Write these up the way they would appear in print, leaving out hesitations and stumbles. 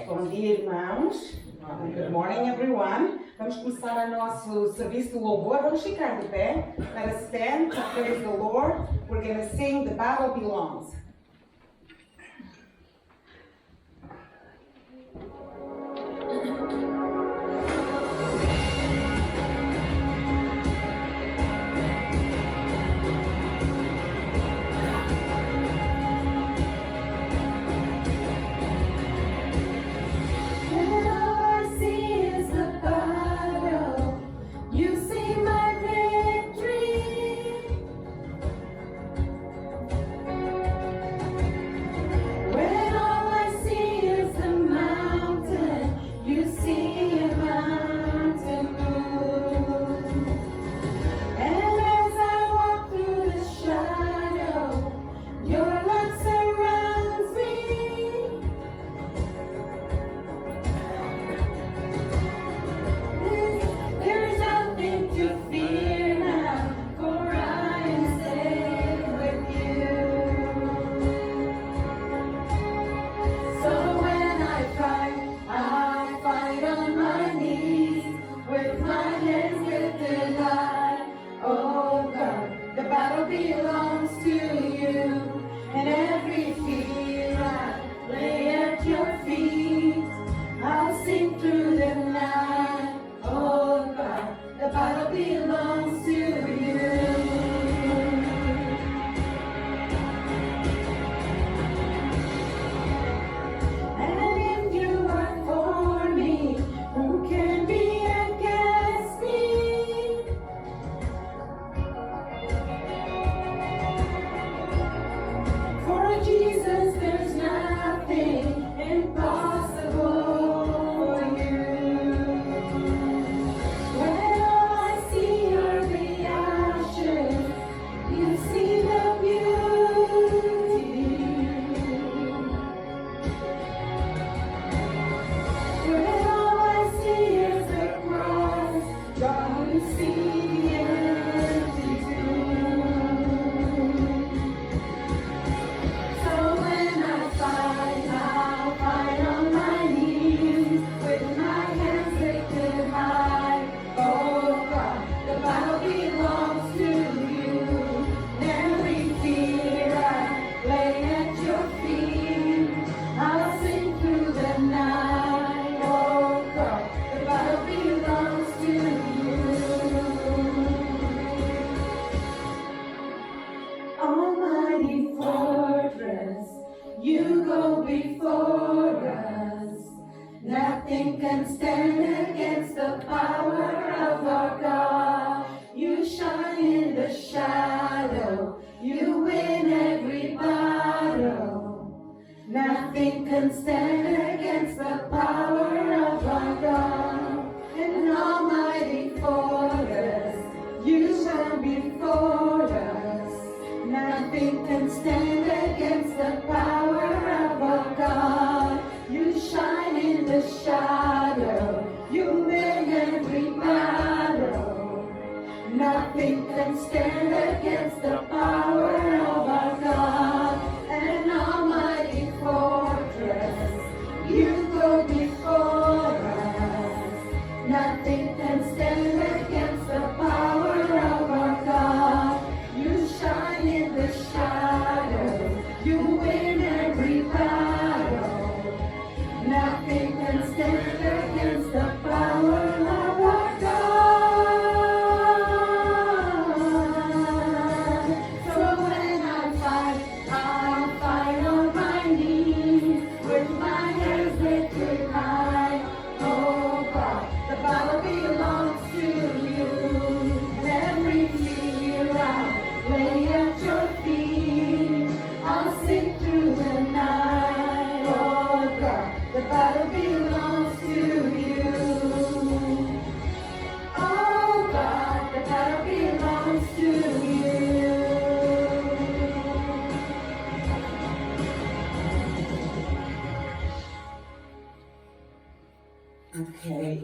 Bom dia, irmãos. Good morning, everyone. Vamos começar o nosso serviço de louvor. Vamos ficar de pé. Let us stand to praise the Lord. We're going to sing The Battle Belongs.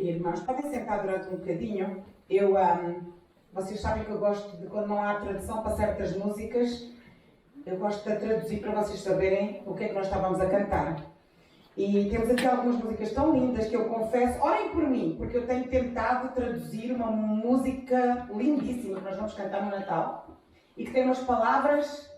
Irmãos, podem sentar durante um bocadinho. Vocês sabem que eu gosto de, quando não há tradução para certas músicas, eu gosto de traduzir para vocês saberem o que é que nós estávamos a cantar. E temos aqui algumas músicas tão lindas que eu confesso, orem por mim, porque eu tenho tentado traduzir uma música lindíssima que nós vamos cantar no Natal e que tem umas palavras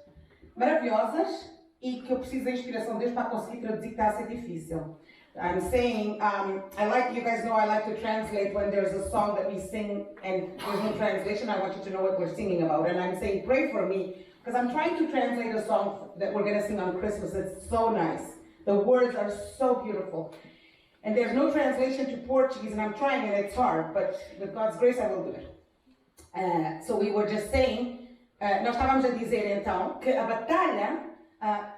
maravilhosas e que eu preciso da inspiração de Deus para conseguir traduzir, que está a ser difícil. I'm saying, I like, you guys know I like to translate when there's a song that we sing and there's no translation. I want you to know what we're singing about. And I'm saying, pray for me, because I'm trying to translate a song that we're going to sing on Christmas. It's so nice. The words are so beautiful. And there's no translation to Portuguese, and I'm trying and it's hard, but with God's grace I will do it. So we were just saying, nós estávamos a dizer então que a batalha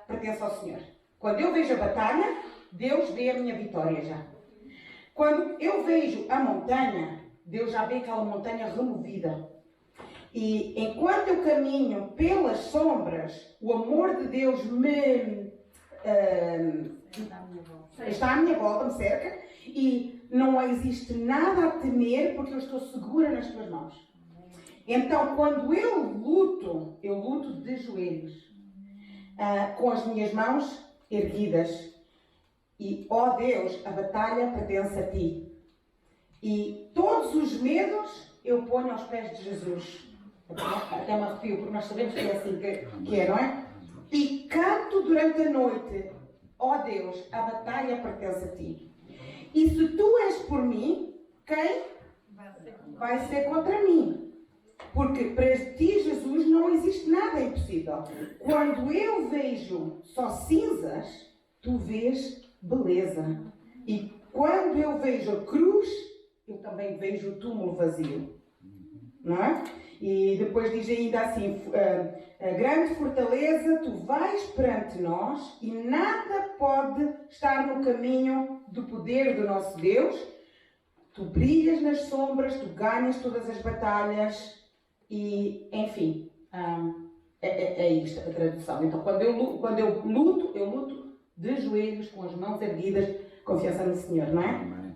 pertence ao Senhor. Quando eu vejo a batalha, Deus vê a minha vitória já. Quando eu vejo a montanha, Deus já vê aquela montanha removida. E enquanto eu caminho pelas sombras, o amor de Deus está à minha volta, me cerca, e não existe nada a temer porque eu estou segura nas tuas mãos. Então, quando eu luto de joelhos, com as minhas mãos erguidas. E, ó Deus, a batalha pertence a ti. E todos os medos eu ponho aos pés de Jesus. Até me arrepio, porque nós sabemos que é assim que é, não é? E canto durante a noite, ó Deus, a batalha pertence a ti. E se tu és por mim, quem vai ser contra mim? Porque para ti, Jesus, não existe nada impossível. Quando eu vejo só cinzas, tu vês beleza. E quando eu vejo a cruz, eu também vejo o túmulo vazio. Não é? E depois diz ainda assim, a grande fortaleza, tu vais perante nós e nada pode estar no caminho do poder do nosso Deus. Tu brilhas nas sombras, tu ganhas todas as batalhas e, enfim, é isto a tradução. Então, quando eu luto de joelhos, com as mãos erguidas, confiança no Senhor, não é?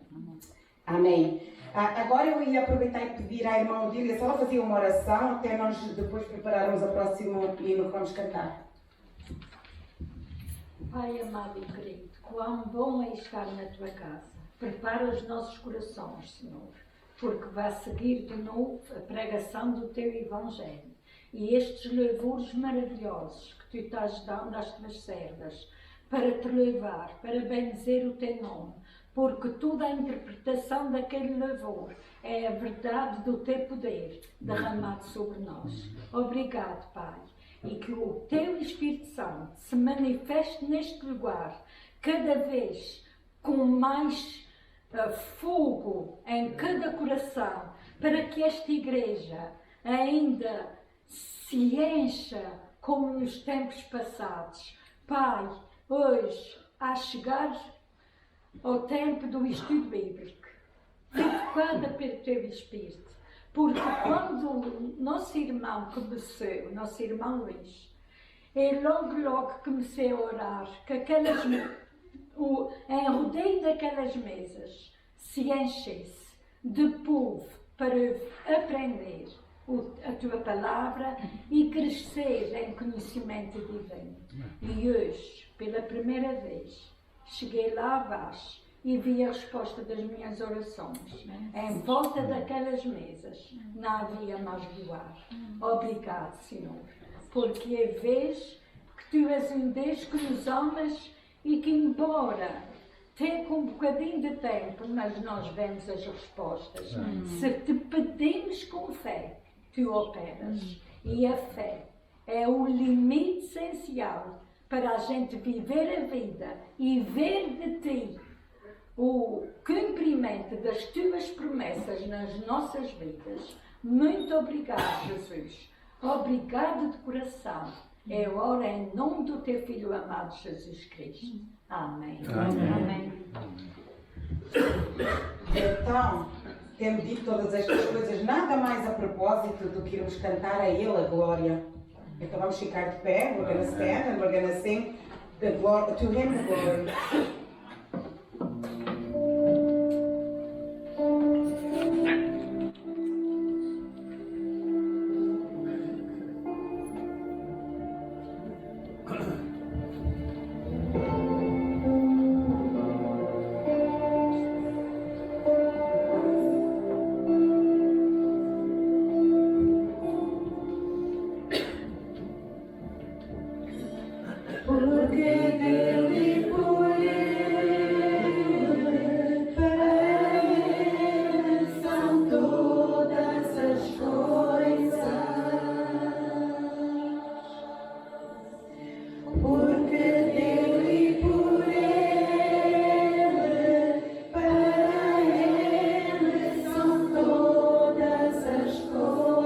Amém. Agora eu ia aproveitar e pedir à irmã Odília se ela fazia uma oração até nós depois prepararmos o próximo hino que vamos cantar. Pai amado e querido, quão bom é estar na tua casa. Prepara os nossos corações, Senhor, porque vai seguir de novo a pregação do teu Evangelho. E estes louvores maravilhosos que tu estás dando às tuas servas, para te levar, para bendizer o teu nome, porque toda a interpretação daquele louvor é a verdade do teu poder derramado sobre nós. Obrigado, Pai, e que o teu Espírito Santo se manifeste neste lugar, cada vez com mais fogo em cada coração, para que esta igreja ainda se encha como nos tempos passados. Pai, hoje, a chegar ao tempo do estudo bíblico, fique tocada pelo teu Espírito, porque quando o nosso irmão começou, o nosso irmão Luís, ele logo comecei a orar, que aquelas, em rodeio daquelas mesas, se enchesse de povo para aprender a tua palavra e crescer em conhecimento divino. E hoje, pela primeira vez, cheguei lá abaixo e vi a resposta das minhas orações. Em volta daquelas mesas não havia mais lugar. Obrigado, Senhor, porque é vez que tu és um Deus que nos amas e que, embora tenha um bocadinho de tempo, mas nós vemos as respostas. Se te pedimos com fé, tu operas. E a fé é o limite essencial para a gente viver a vida e ver de ti o cumprimento das tuas promessas nas nossas vidas. Muito obrigado, Jesus. Obrigado de coração. Eu oro em nome do teu Filho amado, Jesus Cristo. Amém. Amém. Então, tendo dito todas estas coisas, nada mais a propósito do que irmos cantar a Ele a glória. Então vamos ficar de pé, we're going to stand and we're going to sing the glory, to Him the glory. porque dele e por ele, para ele são todas as coisas. Porque dele e por ele, para ele são todas as coisas.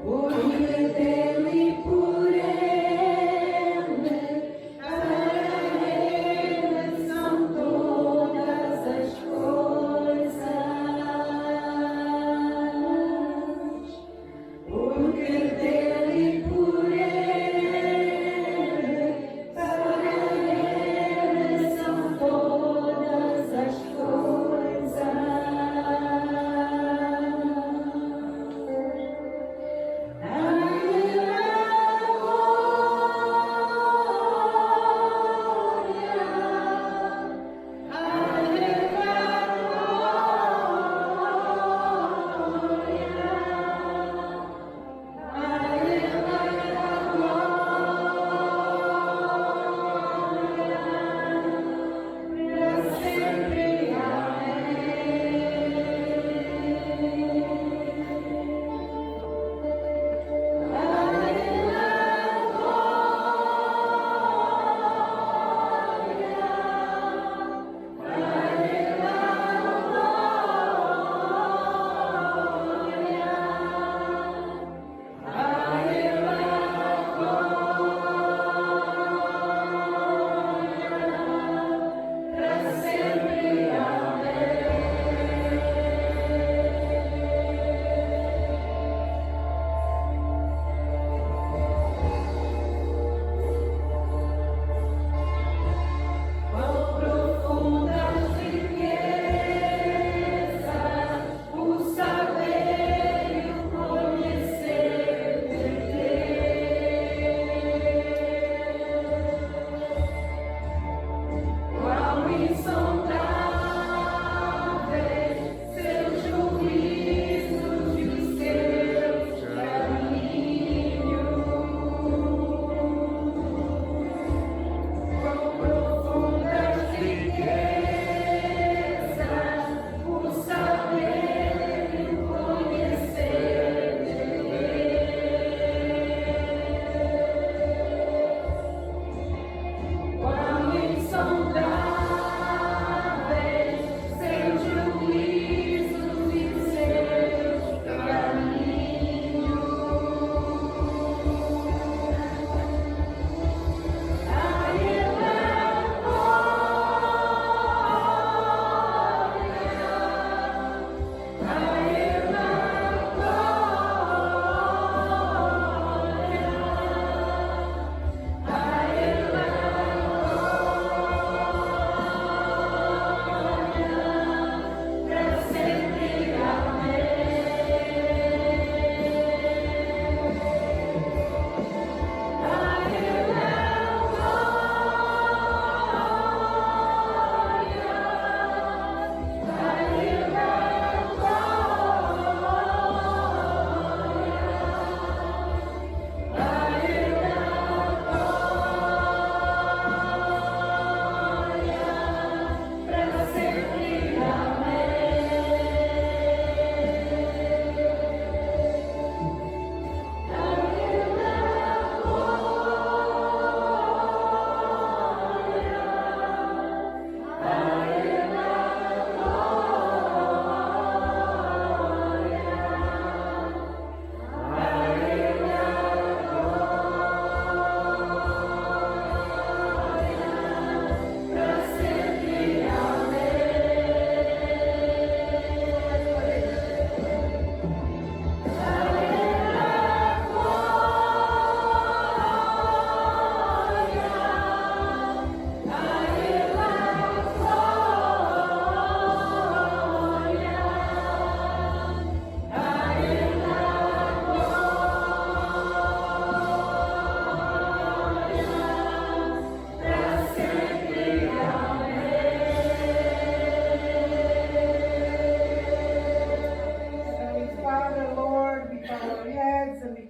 Porque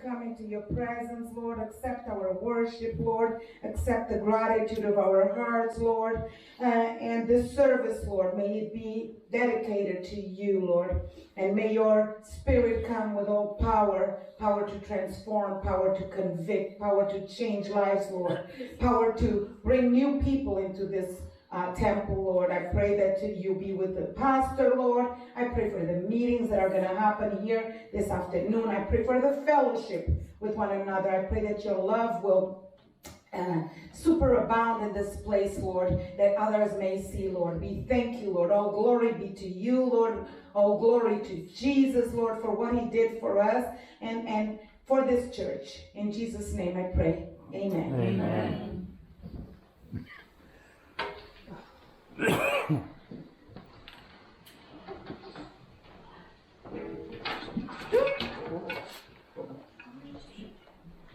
come into your presence, Lord. Accept our worship, Lord. Accept the gratitude of our hearts, Lord. And this service, Lord, may it be dedicated to you, Lord. And may your Spirit come with all power, power to transform, power to convict, power to change lives, Lord. Power to bring new people into this temple, Lord. I pray that you be with the pastor, Lord. I pray for the meetings that are going to happen here this afternoon. I pray for the fellowship with one another. I pray that your love will superabound in this place, Lord, that others may see, Lord. We thank you, Lord. All glory be to you, Lord. All glory to Jesus, Lord, for what he did for us and for this church. In Jesus' name I pray. Amen. Amen.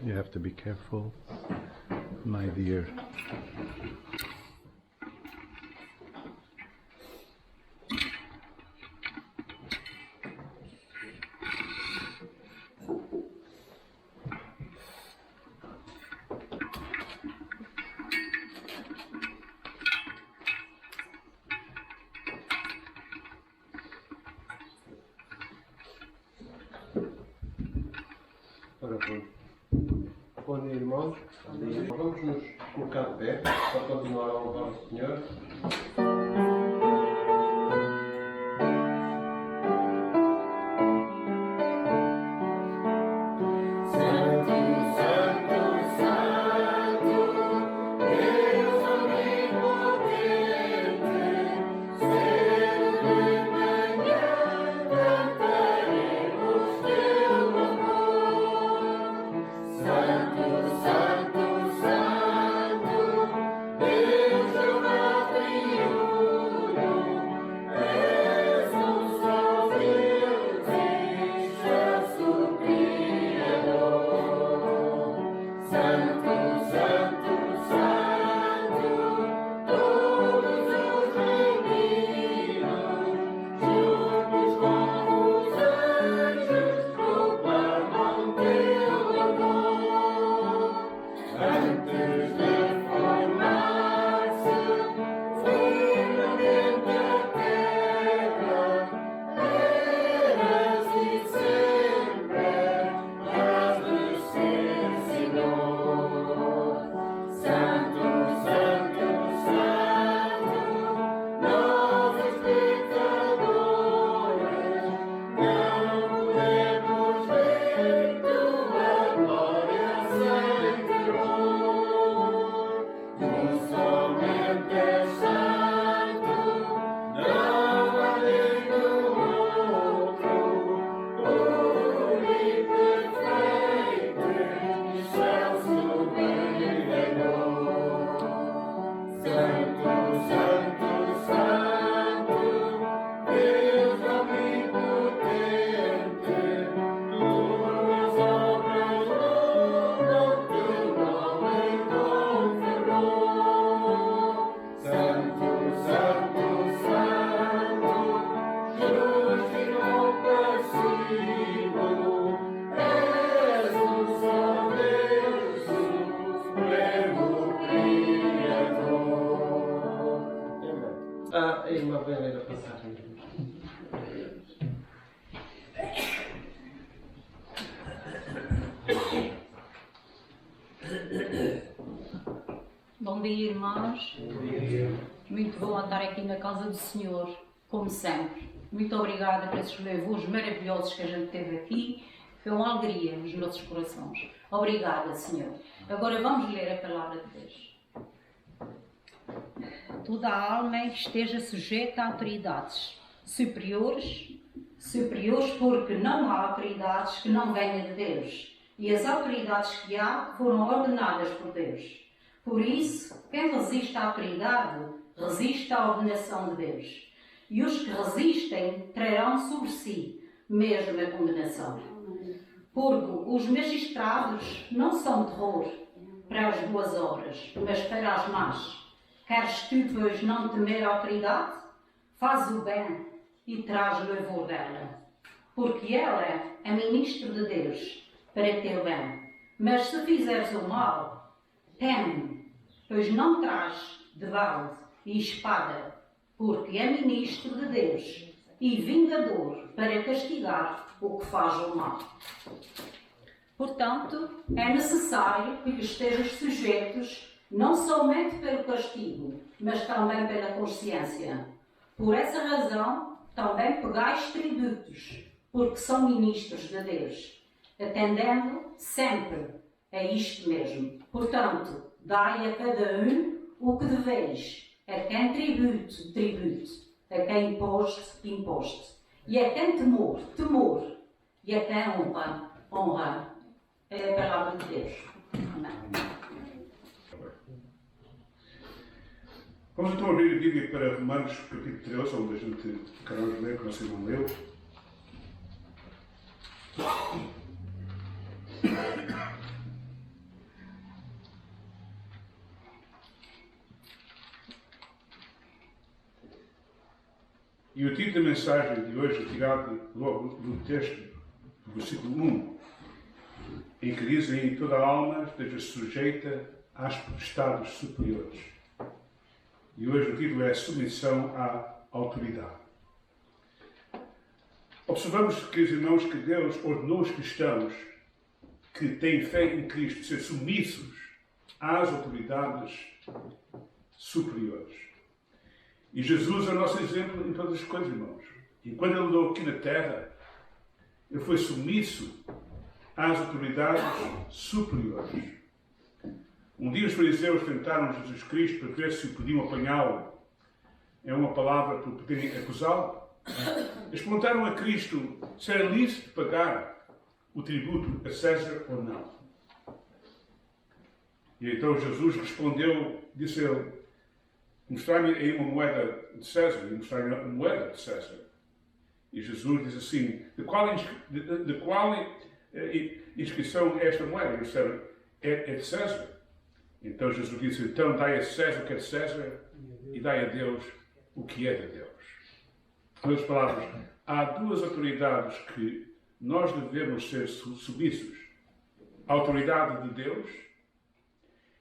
You have to be careful, my dear. Ora, bom dia, irmãos. Vamos nos colocar de pé para continuar a louvar o Senhor. A irmã vem ler a passagem. Bom dia, irmãos. Bom dia. Muito bom estar aqui na casa do Senhor, como sempre. Muito obrigada por esses louvores maravilhosos que a gente teve aqui. Foi uma alegria nos nossos corações. Obrigada, Senhor. Agora vamos ler a palavra de Deus. Toda a alma esteja sujeita a autoridades superiores porque não há autoridades que não venham de Deus. E as autoridades que há foram ordenadas por Deus. Por isso, quem resiste à autoridade, resiste à ordenação de Deus. E os que resistem trarão sobre si mesmo a condenação. Porque os magistrados não são terror para as boas obras, mas para as más. Queres tu, pois, não temer a autoridade? Faz o bem e traz louvor dela. Porque ela é ministro de Deus, para teu bem. Mas se fizeres o mal, teme, pois não traz de balde e espada, porque é ministro de Deus e vingador para castigar o que faz o mal. Portanto, é necessário que estejam sujeitos não somente pelo castigo, mas também pela consciência. Por essa razão, também pegais tributos, porque são ministros de Deus, atendendo sempre a isto mesmo. Portanto, dai a cada um o que deveis, a quem tributo, tributo, a quem imposto, imposto, e a quem temor, temor, e a quem honra, honra. É a palavra de Deus. Amém. Vamos então abrir a Bíblia para Romanos, capítulo 13, onde a gente queremos ler, que não sei não leu. E o título da mensagem de hoje é tirado logo do texto, do versículo 1, em que dizem: toda a alma esteja sujeita às potestades superiores. E hoje o título é Submissão à Autoridade. Observamos, queridos irmãos, que Deus ordenou os cristãos que têm fé em Cristo ser submissos às autoridades superiores. E Jesus é o nosso exemplo em todas as coisas, irmãos. E quando Ele andou aqui na terra, Ele foi submisso às autoridades superiores. Um dia os fariseus tentaram Jesus Cristo para ver se podiam apanhá-lo. É uma palavra para poderem acusá-lo. Eles perguntaram a Cristo se era lícito pagar o tributo a César ou não. E então Jesus respondeu, disse ele: mostrai-me aí uma moeda de César, e mostrai-me a moeda de César. E Jesus diz assim: de qual inscrição é esta moeda? E eles disseram: é de César. Então Jesus disse: então dai a César o que é de César e dai a Deus o que é de Deus. Com outras palavras, há duas autoridades que nós devemos ser submissos: a autoridade de Deus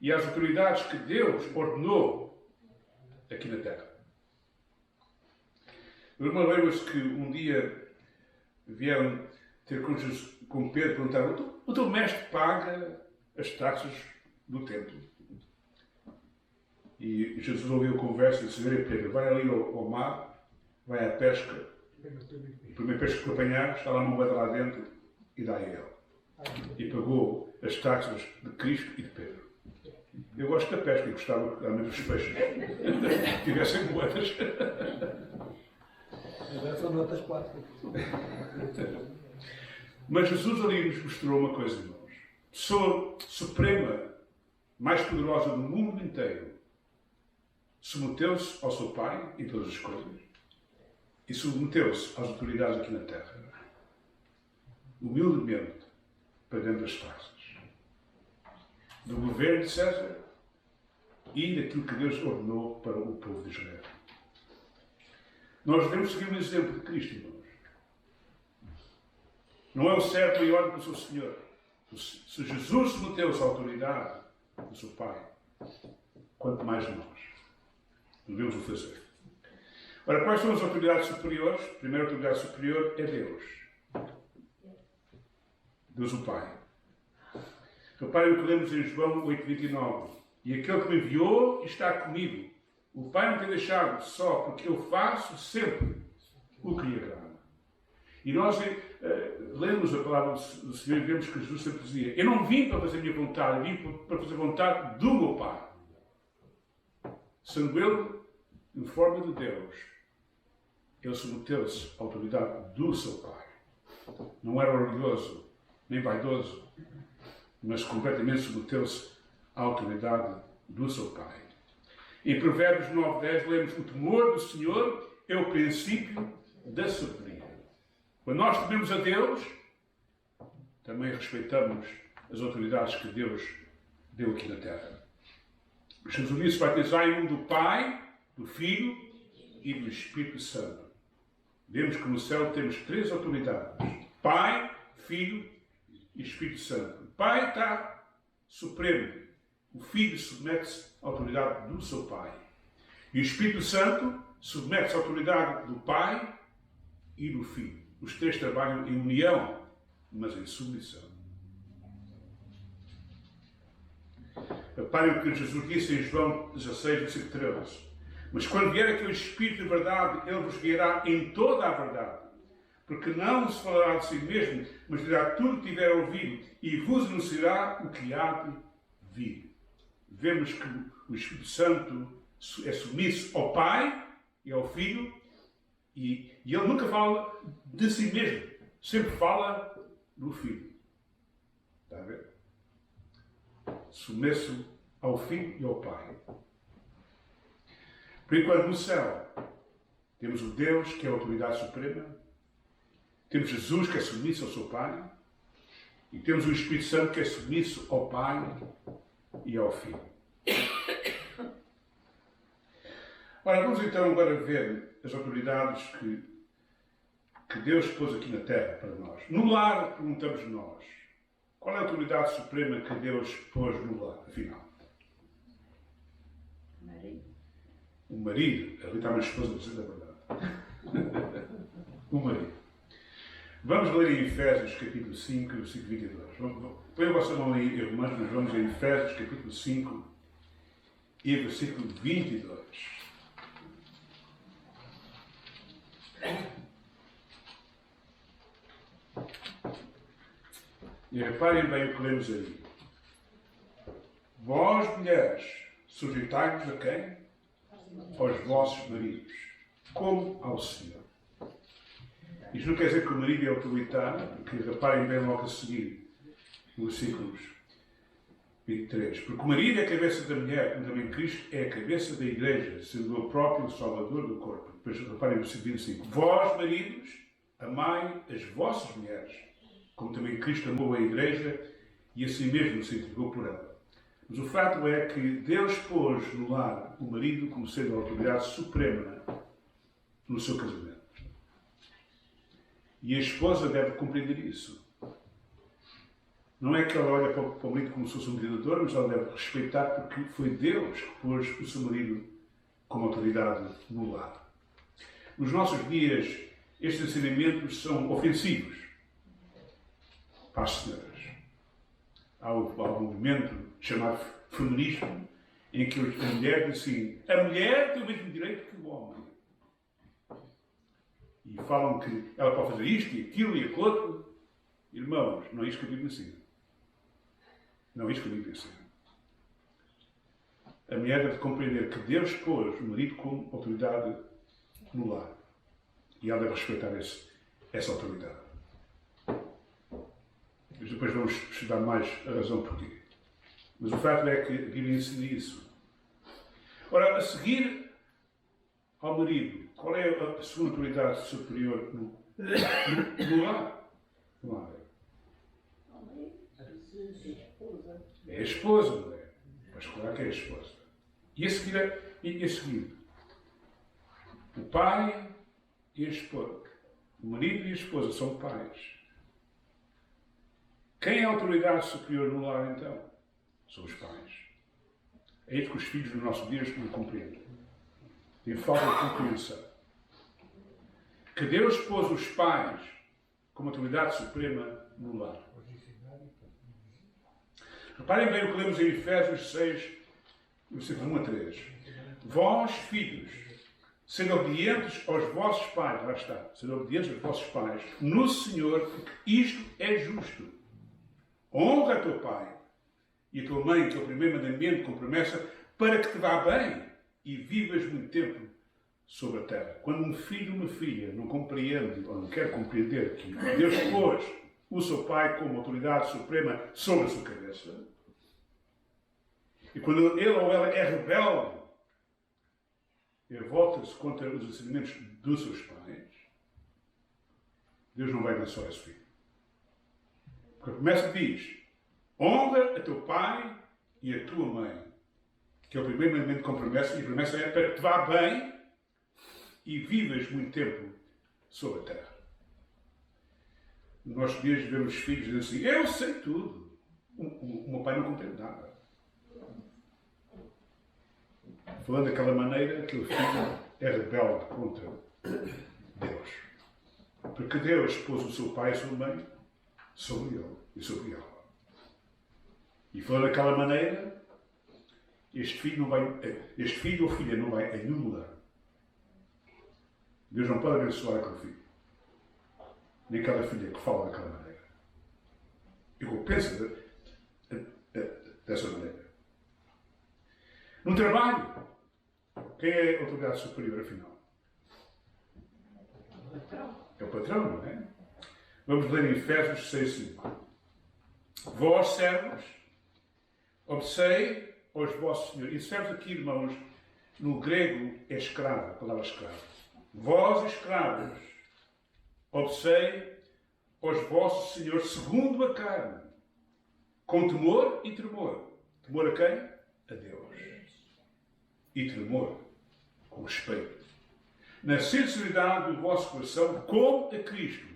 e as autoridades que Deus ordenou aqui na terra. O irmão lembra-se que um dia vieram ter com Pedro e perguntaram: o teu mestre paga as taxas do templo? E Jesus ouviu a conversa e disse: Pedro, vai ali ao mar, vai à pesca, o primeiro peixe que apanhar, está lá uma moeda lá dentro e dá a ele. E pagou as taxas de Cristo e de Pedro. Eu gosto da pesca e gostava que realmente os peixes tivessem moedas. Agora são notas plásticas. Mas Jesus ali nos mostrou uma coisa, irmãos. Pessoa suprema, mais poderosa do mundo inteiro, submeteu-se ao seu Pai em todas as coisas e submeteu-se às autoridades aqui na terra, humildemente, pagando as taxas do governo de César e daquilo que Deus ordenou para o povo de Israel. Nós devemos seguir o exemplo de Cristo, irmãos. Não é o certo e ordem do seu Senhor. Se Jesus submeteu-se à autoridade do seu Pai, quanto mais nós devemos o fazer. Ora, quais são as autoridades superiores? A primeira autoridade superior é Deus. Deus o Pai. Reparem o que lemos em João 8,29. E aquele que me enviou está comigo. O Pai não tem deixado só, porque eu faço sempre o que lhe agrada. E nós lemos a palavra do Senhor e vemos que Jesus sempre dizia: eu não vim para fazer a minha vontade, eu vim para fazer a vontade do meu Pai. Sendo ele em forma de Deus, ele submeteu-se à autoridade do seu Pai. Não era orgulhoso, nem vaidoso, mas completamente submeteu-se à autoridade do seu Pai. Em Provérbios 9:10 lemos: o temor do Senhor é o princípio da sabedoria. Quando nós tememos a Deus, também respeitamos as autoridades que Deus deu aqui na terra. Jesus disse: batizai em nome do Pai, do Filho e do Espírito Santo. Vemos que no céu temos três autoridades: Pai, Filho e Espírito Santo. O Pai está supremo. O Filho submete-se à autoridade do seu Pai. E o Espírito Santo submete-se à autoridade do Pai e do Filho. Os três trabalham em união, mas em submissão. Reparem o que Jesus disse em João 16, versículo 13. Mas quando vier aquele Espírito de verdade, ele vos guiará em toda a verdade. Porque não se falará de si mesmo, mas dirá tudo o que tiver ouvido e vos anunciará o que há de vir. Vemos que o Espírito Santo é submisso ao Pai e ao Filho e ele nunca fala de si mesmo. Sempre fala do Filho. Está a ver? Submisso ao Filho e ao Pai. Por enquanto, no céu, temos o Deus, que é a autoridade suprema. Temos Jesus, que é submisso ao seu Pai. E temos o Espírito Santo, que é submisso ao Pai e ao Filho. Ora, vamos então agora ver as autoridades que Deus pôs aqui na Terra para nós. No lar, perguntamos nós, qual é a autoridade suprema que Deus pôs no lar, afinal? O marido. Ali está a minha esposa, para dizer a verdade. O marido. Vamos ler em Efésios, capítulo 5, versículo 22. Põe a vossa mão aí, irmãs, nós vamos em Efésios, capítulo 5 e versículo 22. E reparem bem o que lemos aí. Vós, mulheres, sujeitai-vos a quem? Aos vossos maridos, como ao Senhor. Isto não quer dizer que o marido é autoritário, porque reparem bem logo a seguir, nos versículos 23. Porque o marido é a cabeça da mulher, como também Cristo é a cabeça da igreja, sendo o próprio Salvador do corpo. Depois reparem no versículo 25. Vós, maridos, amai as vossas mulheres, como também Cristo amou a igreja e assim mesmo se entregou por ela. Mas o fato é que Deus pôs no lar o marido como sendo a autoridade suprema no seu casamento. E a esposa deve compreender isso. Não é que ela olha para o marido como se fosse um ditador, mas ela deve respeitar porque foi Deus que pôs o seu marido como autoridade no lar. Nos nossos dias, estes ensinamentos são ofensivos para as senhoras. Há um movimento chamado feminismo, em que a mulher diz assim, a mulher tem o mesmo direito que o homem. E falam que ela pode fazer isto e aquilo e aquilo outro. Irmãos, não é isso que a Bíblia ensina. Não é isso que a Bíblia ensina. A mulher deve compreender que Deus pôs o marido como autoridade no lar. E ela deve respeitar essa autoridade. Mas depois vamos estudar mais a razão porquê. Mas o fato é que a Bíblia ensina isso. Ora, a seguir ao marido, qual é a segunda autoridade superior no lar? No lar. É a esposa, não é? Mas claro que é a esposa. E a seguir, o pai e a esposa. O marido e a esposa são pais. Quem é a autoridade superior no lar, então? São os pais. É isso que os filhos dos nossos dias não compreendem. Tem falta de compreensão. Que Deus pôs os pais como autoridade suprema no lar. Reparem bem o que lemos em Efésios 6, versículos 1 a 3. Vós, filhos, sendo obedientes aos vossos pais, lá está, sendo obedientes aos vossos pais, no Senhor, porque isto é justo. Honra a teu pai e a tua mãe, que é o primeiro mandamento com promessa, para que te vá bem e vivas muito tempo sobre a terra. Quando um filho ou uma filha não compreende ou não quer compreender que Deus pôs o seu pai como autoridade suprema sobre a sua cabeça, e quando ele ou ela é rebelde e volta-se contra os ensinamentos dos seus pais, Deus não vai abençoar esse filho. Porque a promessa diz, honra a teu pai e a tua mãe, que é o primeiro mandamento com promessa, e a promessa é para que te vá bem e vivas muito tempo sobre a terra. nos nossos dias vemos filhos dizendo assim, eu sei tudo. O meu pai não compreende nada. Falando daquela maneira, aquele filho é rebelde contra Deus. Porque Deus pôs o seu pai e a sua mãe sobre ele e sobre ela. E falando daquela maneira, este filho ou filha não vai em nenhum lugar. Deus não pode abençoar aquele filho. Nem aquela filha que fala daquela maneira. Eu penso dessa maneira. No trabalho, quem é a autoridade superior, afinal? É o patrão, não é? Vamos ler em Efésios 6:5. Vós, servos, obedecei aos vossos senhores. E servos aqui, irmãos, no grego é escravo, a palavra escravo. Vós, escravos, obedecei aos vossos senhores segundo a carne, com temor e tremor. Temor a quem? A Deus. E tremor, com respeito. Na sinceridade do vosso coração, como a Cristo.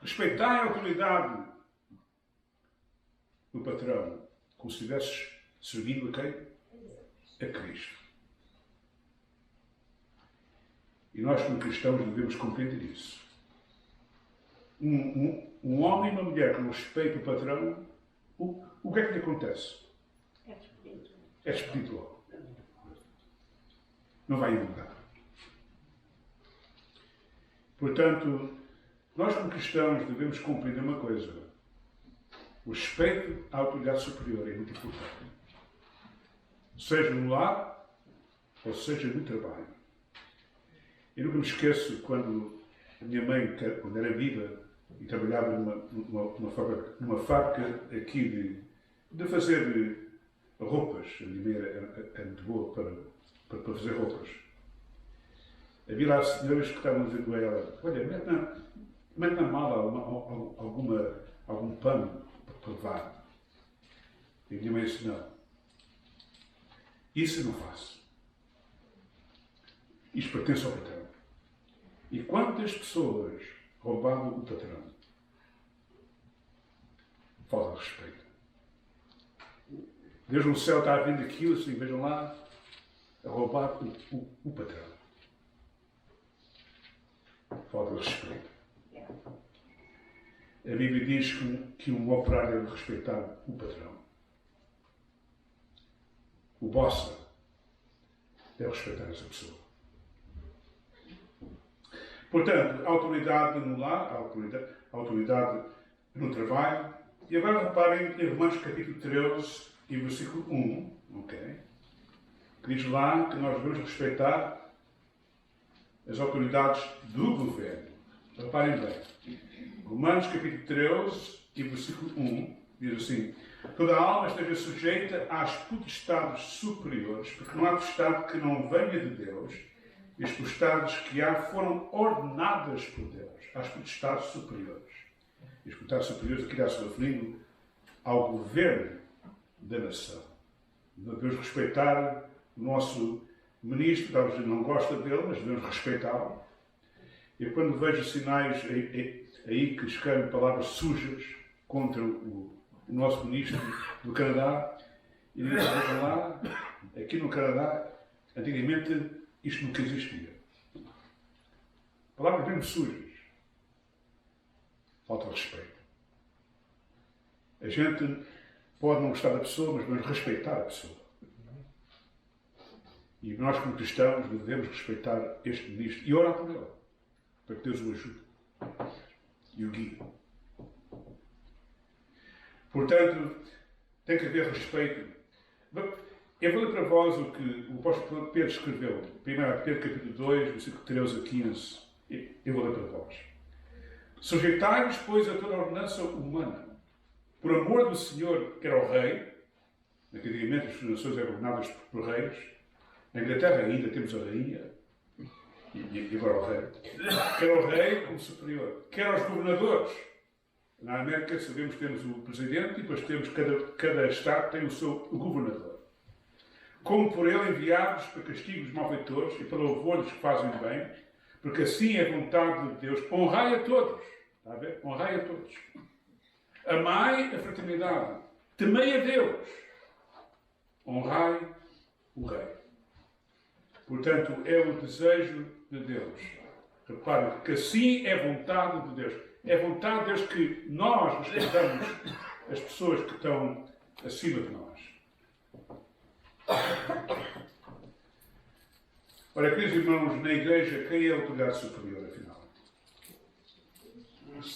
Respeitai a autoridade do patrão, como se estivesses servindo a quem? A Cristo. E nós, como cristãos, devemos compreender isso. Um homem e uma mulher que não respeita o patrão, o que é que lhe acontece? É despedido logo. Não vai em lugar. Portanto, nós como cristãos devemos compreender uma coisa. O respeito à autoridade superior é muito importante. Seja no lar, ou seja no trabalho. Eu nunca me esqueço quando a minha mãe, quando era viva, e trabalhava numa fábrica aqui de fazer roupas. A minha mãe era muito boa para fazer roupas. Havia lá senhoras que estavam a dizer com ela, olha, mete na mala algum pano para levar. E a minha mãe disse, não. Isso eu não faço. Isto pertence ao patrão. E quantas pessoas roubavam o patrão? Falta de respeito. Deus no céu está a vendo aquilo, assim, vejam lá, a roubar o patrão. Falta de respeito. A Bíblia diz que um operário deve respeitar o patrão. O bossa deve respeitar essa pessoa. Portanto, a autoridade no lar, a autoridade no trabalho. E agora reparem em Romanos capítulo 13 e versículo 1, ok? Que diz lá que nós devemos respeitar as autoridades do governo. Reparem bem. Romanos capítulo 13 e versículo 1 diz assim: toda a alma esteja sujeita às potestades superiores, porque não há potestade que não venha de Deus, e as potestades que há foram ordenadas por Deus, às potestades superiores. E as potestades superiores aqui está-se referindo ao governo da nação. Devemos respeitar o nosso ministro, talvez não gosta dele, mas devemos respeitá-lo. E quando vejo sinais aí que escrevem palavras sujas contra o nosso ministro do Canadá, e digo, vejam lá, aqui no Canadá, antigamente isto nunca existia. Palavras mesmo sujas. Falta de respeito. A gente pode não gostar da pessoa, mas devemos respeitar a pessoa. E nós, como cristãos, devemos respeitar este ministro e orar por ele, para que Deus o ajude e o guie. Portanto, tem que haver respeito. Eu vou ler para vós o que o apóstolo Pedro escreveu, 1 Pedro capítulo 2, versículo 13 a 15. Eu vou ler para vós. Sujeitai-vos, pois, a toda a ordenança humana, por amor do Senhor, que era o rei. Antigamente as nações eram governadas por reis. Na Inglaterra ainda temos a rainha, e agora o rei. Quer o rei como superior, quer os governadores. Na América sabemos que temos o presidente e depois temos, cada estado tem o seu governador. Como por ele enviados para castigo os malfeitores e para louvor dos que fazem bem, porque assim é a vontade de Deus. Honrai a todos. Está a ver? Honrai a todos. Amai a fraternidade. Temei a Deus. Honrai o Rei. Portanto, é o desejo de Deus. Reparem que assim é vontade de Deus. É vontade de Deus que nós respeitamos as pessoas que estão acima de nós. Ora, queridos irmãos, na igreja, quem é a autoridade superior, afinal?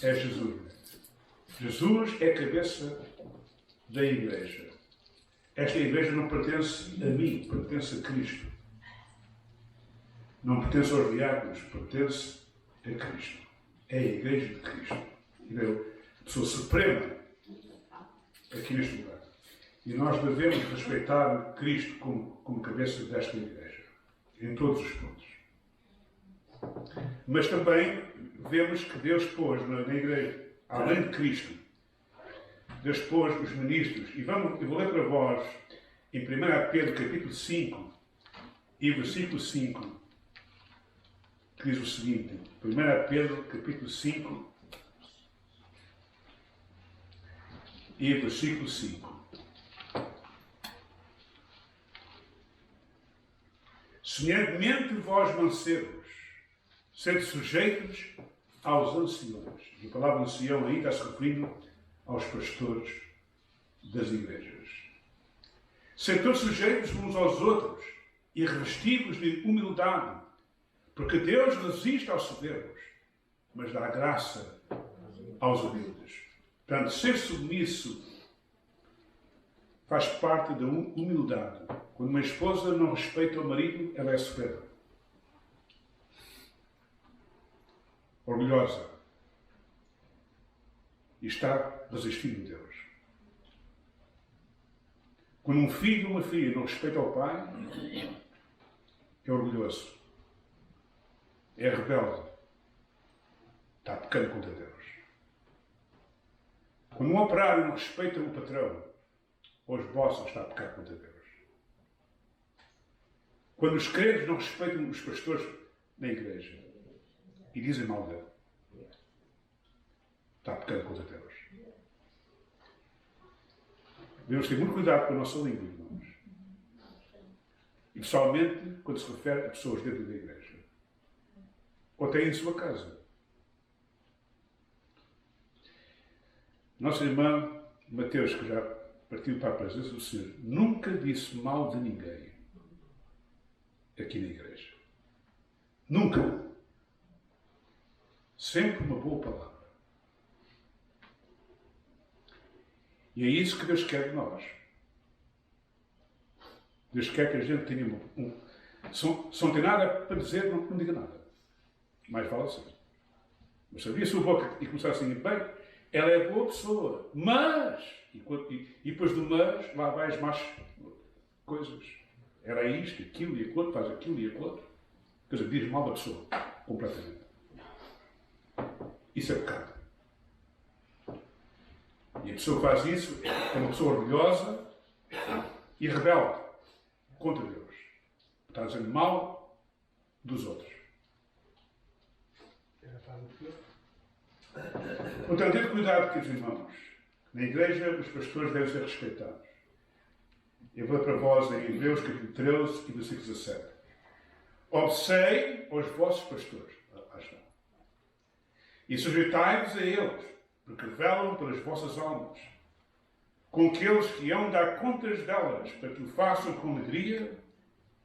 É Jesus. Jesus é a cabeça da igreja. Esta igreja não pertence a mim, pertence a Cristo. Não pertence aos diáconos, pertence a Cristo. É a igreja de Cristo. Ele é a pessoa suprema aqui neste lugar. E nós devemos respeitar Cristo como cabeça desta igreja, em todos os pontos. Mas também vemos que Deus pôs na igreja, além de Cristo, Deus pôs os ministros. E eu vou ler para vós, em 1 Pedro capítulo 5, e versículo 5, que diz o seguinte, 1 Pedro capítulo 5, e versículo 5. Semelhantemente vós, mancebos, sede sujeitos aos anciões. E a palavra ancião aí está-se referindo aos pastores das igrejas. Sede todos sujeitos uns aos outros e revestivos de humildade, porque Deus resiste aos soberbos, mas dá graça aos humildes. Portanto, ser submisso faz parte da humildade. Quando uma esposa não respeita o marido, ela é soberba, orgulhosa, e está resistindo a Deus. Quando um filho ou uma filha não respeita o pai, é orgulhoso, é rebelde, está pecando contra Deus. Quando um operário não respeita o patrão ou os bosses, está a pecar contra Deus. Quando os crentes não respeitam os pastores na igreja e dizem mal dele, está pecando contra Deus. Devemos ter muito cuidado com a nossa língua, irmãos. E pessoalmente, quando se refere a pessoas dentro da igreja, ou até em sua casa. Nosso irmão Mateus, que já partiu para a presença do Senhor, nunca disse mal de ninguém aqui na igreja. Nunca. Sempre uma boa palavra. E é isso que Deus quer de nós. Deus quer que a gente tenha se não tem nada para dizer, não diga nada. Mais vale assim. Mas se abrir a sua boca e começar assim, bem, ela é boa pessoa, mas... E depois do mas, lá vai as más coisas. Era isto, aquilo e aquilo outro, faz aquilo e aquilo outro. Quer dizer, diz mal da pessoa, completamente. Isso é pecado. E a pessoa que faz isso é uma pessoa orgulhosa e rebelde contra Deus. Está dizendo mal dos outros. Portanto, tenha cuidado, queridos irmãos. Na igreja, os pastores devem ser respeitados. Eu vou para vós em Hebreus, capítulo 13 e versículo 17. Obedecei aos vossos pastores. E sujeitai-vos a eles, porque velam pelas vossas almas, com aqueles que hão de dar contas delas, para que o façam com alegria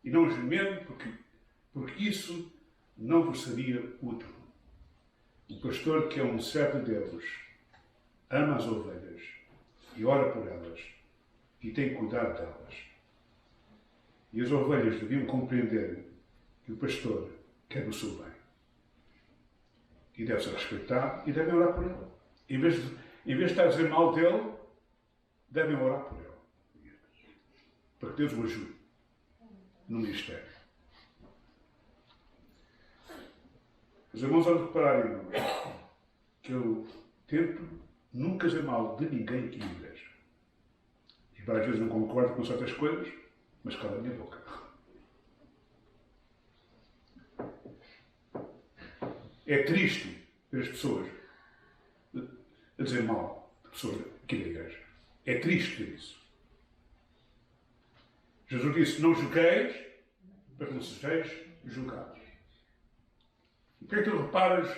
e não gemendo, porque isso não vos seria útil. O pastor, que é um servo de Deus, ama as ovelhas e ora por elas e tem cuidado delas. E as ovelhas deviam compreender que o pastor quer o seu bem. E deve ser respeitado e devem orar por ele. Em vez de estar a dizer mal dele, devem orar por ele. Para que Deus o ajude no ministério. Os irmãos vão reparar, irmãos, que eu tento nunca dizer mal de ninguém aqui na igreja. E várias vezes não concordo com certas coisas, mas cala a minha boca. É triste ver as pessoas a dizer mal de pessoas aqui da igreja. É triste ver isso. Jesus disse, não julgueis, para que não sejais julgados. E por que tu reparas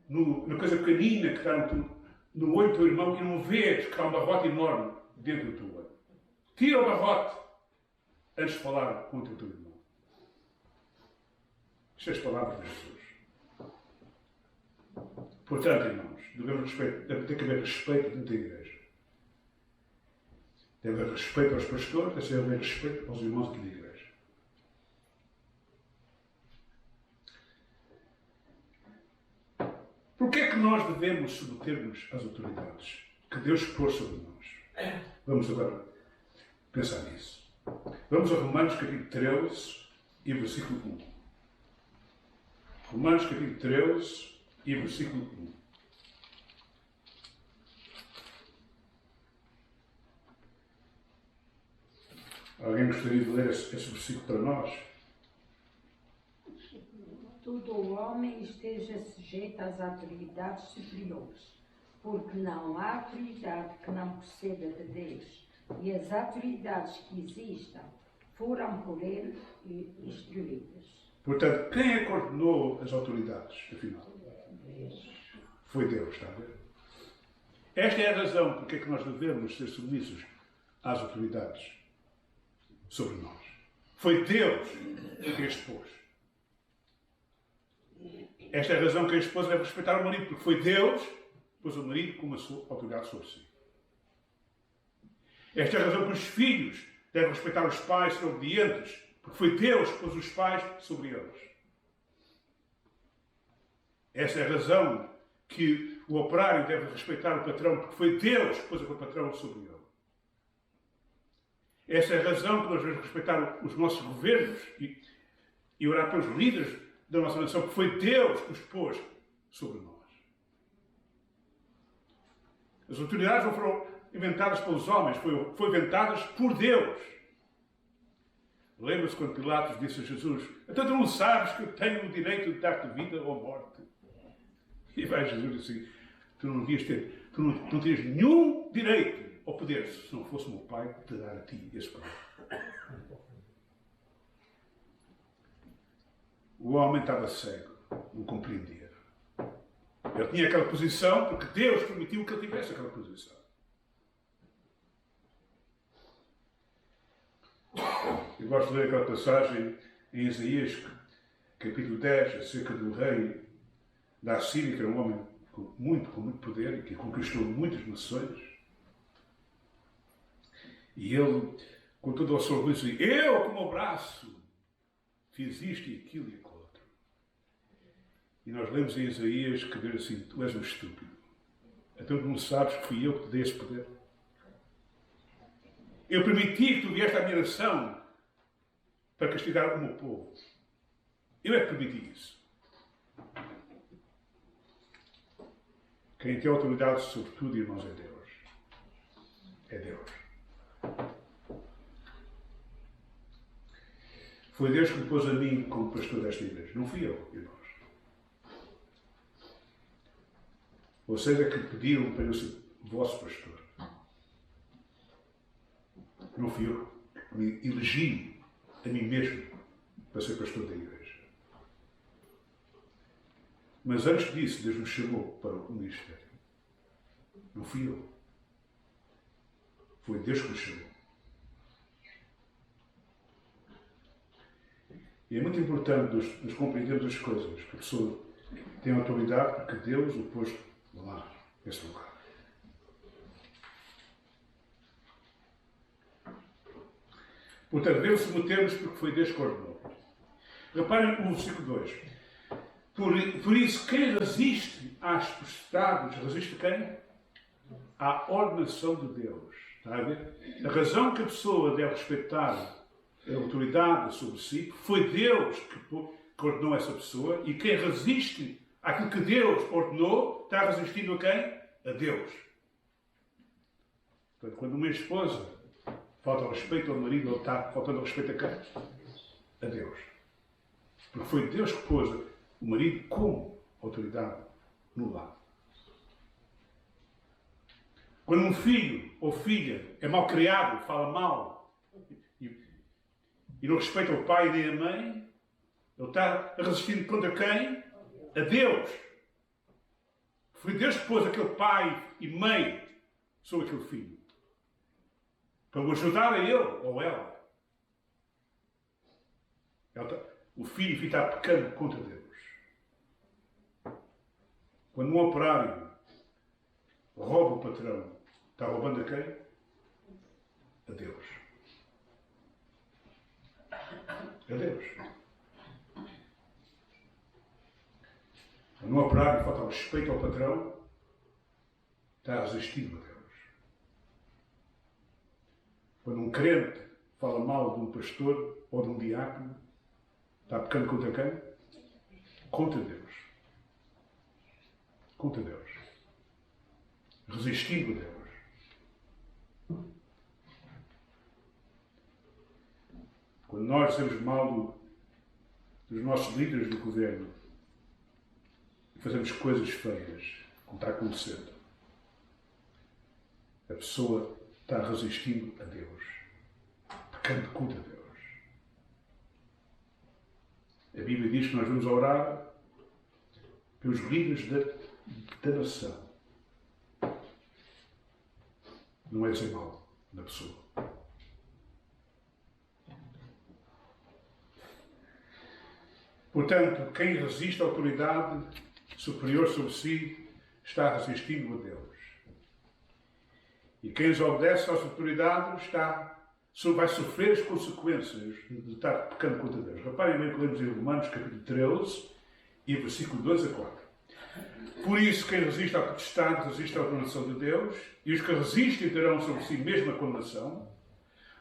na coisa pequenina que está no olho do teu irmão e não vês que há um barrote enorme dentro do teu olho? Tira o barrote antes de falar contra o teu irmão. Isto é as palavras de Jesus. Portanto, irmãos, deve ter que haver respeito dentro da igreja. Deve haver respeito aos pastores, deve haver respeito aos irmãos aqui da igreja. Porquê é que nós devemos submeter-nos às autoridades que Deus pôs sobre nós? Vamos agora pensar nisso. Vamos a Romanos capítulo 13 e versículo 1. Romanos capítulo 13 e versículo 1. Alguém gostaria de ler esse versículo para nós? Todo o homem esteja sujeito às autoridades superiores, porque não há autoridade que não proceda de Deus, e as autoridades que existam foram por ele instituídas. Portanto, quem é que ordenou as autoridades, afinal? Foi Deus, está a ver? Esta é a razão porque é que nós devemos ser submissos às autoridades sobre nós. Foi Deus que as pôs. Esta é a razão que a esposa deve respeitar o marido, porque foi Deus que pôs o marido com uma autoridade sobre si. Esta é a razão que os filhos devem respeitar os pais, ser obedientes, porque foi Deus que pôs os pais sobre eles. Esta é a razão que o operário deve respeitar o patrão, porque foi Deus que pôs o patrão sobre ele. Esta é a razão que nós devemos respeitar os nossos governos e orar pelos líderes da nossa nação, porque foi Deus que os pôs sobre nós. As autoridades não foram inventadas pelos homens, foram inventadas por Deus. Lembra-se quando Pilatos disse a Jesus, então tu não sabes que eu tenho o direito de dar-te vida ou morte? E vai Jesus assim, tu não tens nenhum direito ou poder, se não fosse o meu Pai te dar a ti esse poder. O homem estava cego, não compreendia. Ele tinha aquela posição porque Deus permitiu que ele tivesse aquela posição. Eu gosto de ler aquela passagem em Isaías, capítulo 10, acerca do rei da Assíria, que era um homem com muito poder e que conquistou muitas nações. E ele, com todo o seu orgulho, dizia, eu, com o meu braço, fiz isto e aquilo e aquilo outro. E nós lemos em Isaías que diz assim, tu és um estúpido. Então tu não sabes que fui eu que te dei esse poder. Eu permiti que tu vieste à minha nação para castigar o meu povo. Eu é que permiti isso. Quem tem autoridade sobre tudo, irmãos, é Deus. É Deus. Foi Deus que me pôs a mim como pastor desta igreja. Não fui eu, irmãos. Vocês é que pediram para eu ser vosso pastor. Não fui eu que me elegi a mim mesmo para ser pastor da igreja. Mas antes disso, Deus me chamou para o ministério. Não fui eu. Foi Deus que me chamou. E é muito importante nos compreendermos as coisas, que a pessoa tem autoridade porque Deus o pôs lá, nesse lugar. Portanto, devemos submeter-nos porque foi Deus que ordenou. Reparem no versículo 2. Por isso, quem resiste às potestades, resiste quem? À ordenação de Deus. Está a ver? A razão que a pessoa deve respeitar a autoridade sobre si, foi Deus que ordenou essa pessoa, e quem resiste àquilo que Deus ordenou, está resistindo a quem? A Deus. Portanto, quando uma esposa falta respeito ao marido, ele está faltando respeito a quem? A Deus. Porque foi Deus que pôs o marido como autoridade no lar. Quando um filho ou filha é mal criado, fala mal e não respeita o pai nem a mãe, ele está resistindo contra quem? A Deus. Foi Deus que pôs aquele pai e mãe sobre aquele filho. Para o ajudar a ele ou ela. O filho está pecando contra Deus. Quando um operário rouba o patrão, está roubando a quem? A Deus. A Deus. Quando um operário falta ao respeito ao patrão, está resistindo a Deus. Quando um crente fala mal de um pastor ou de um diácono, está pecando contra quem? Contra Deus. Contra Deus. Resistindo a Deus. Quando nós dizemos mal dos nossos líderes do governo e fazemos coisas feias, como está acontecendo, a pessoa está resistindo a Deus, pecando contra Deus. A Bíblia diz que nós vamos orar pelos líderes da nação. Não é dizer mal da pessoa. Portanto, quem resiste à autoridade superior sobre si está resistindo a Deus. E quem desobedece às autoridades vai sofrer as consequências de estar pecando contra Deus. Reparem bem que lemos em Romanos capítulo 13 e versículo 2 a 4. Por isso, quem resiste à potestade resiste à ordenação de Deus, e os que resistem terão sobre si mesmo a condenação,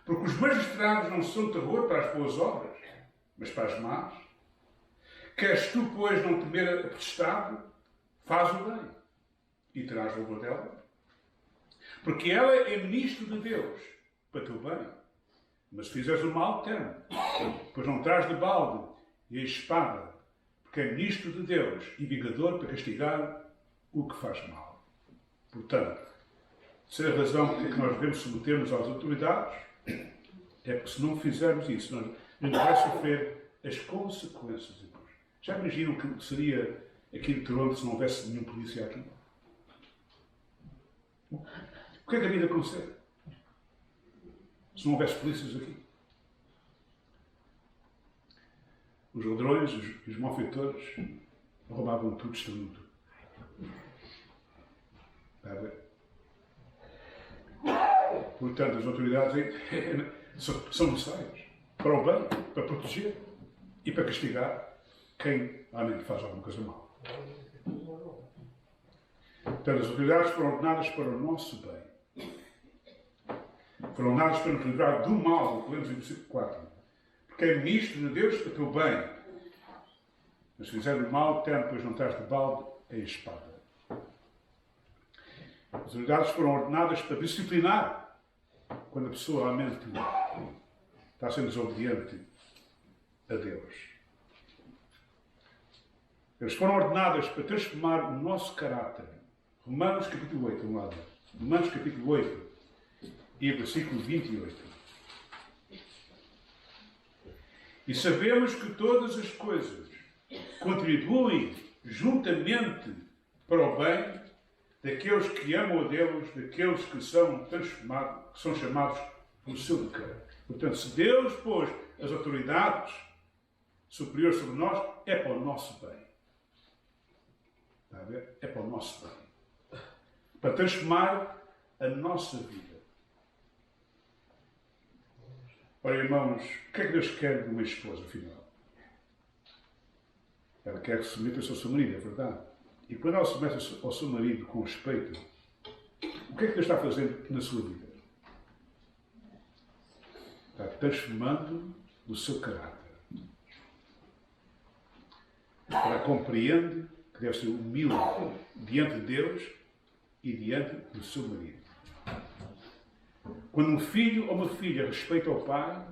porque os magistrados não são terror para as boas obras, mas para as más. Queres tu, pois, não temer a potestade? Faz o bem, e terás louvor dela. Porque ela é ministro de Deus, para teu bem. Mas se fizeres o mal, teme, pois não traz de balde e a espada, porque é ministro de Deus e vingador para castigar o que faz mal. Portanto, se a razão por que nós devemos submeter-nos às autoridades é porque se não fizermos isso, nós vai sofrer as consequências. Já imaginam o que seria aqui em Toronto se não houvesse nenhum polícia aqui? O que é que havia de acontecer se não houvesse polícias aqui? Os ladrões, os malfeitores, roubavam tudo, destruíam tudo. Está a ver? Portanto, as autoridades são necessárias para o bem, para proteger e para castigar quem realmente faz alguma coisa mal. Portanto, as autoridades foram ordenadas para o nosso bem. Foram ordenadas para nos livrar do mal, como lemos em versículo 4. Porque é ministro de Deus para o teu bem. Mas se fizer o mal, teme, pois não traz de balde a espada. As autoridades foram ordenadas para disciplinar quando a pessoa realmente está sendo desobediente a Deus. Eles foram ordenadas para transformar o nosso caráter. Romanos capítulo 8, vamos lá ver. Romanos capítulo 8 e versículo 28. E sabemos que todas as coisas contribuem juntamente para o bem daqueles que amam a Deus, daqueles que são transformados, que são chamados pelo seu decreto. Portanto, se Deus pôs as autoridades superiores sobre nós, é para o nosso bem. Está a ver? É para o nosso bem. Para transformar a nossa vida. Ora, irmãos, o que é que Deus quer de uma esposa, afinal? Ela quer que se submeta ao seu marido, é verdade. E quando ela se submete ao seu marido com respeito, o que é que Deus está fazendo na sua vida? Está transformando o seu caráter. Ela compreende que deve ser humilde diante de Deus e diante do seu marido. Quando um filho ou uma filha respeita o pai,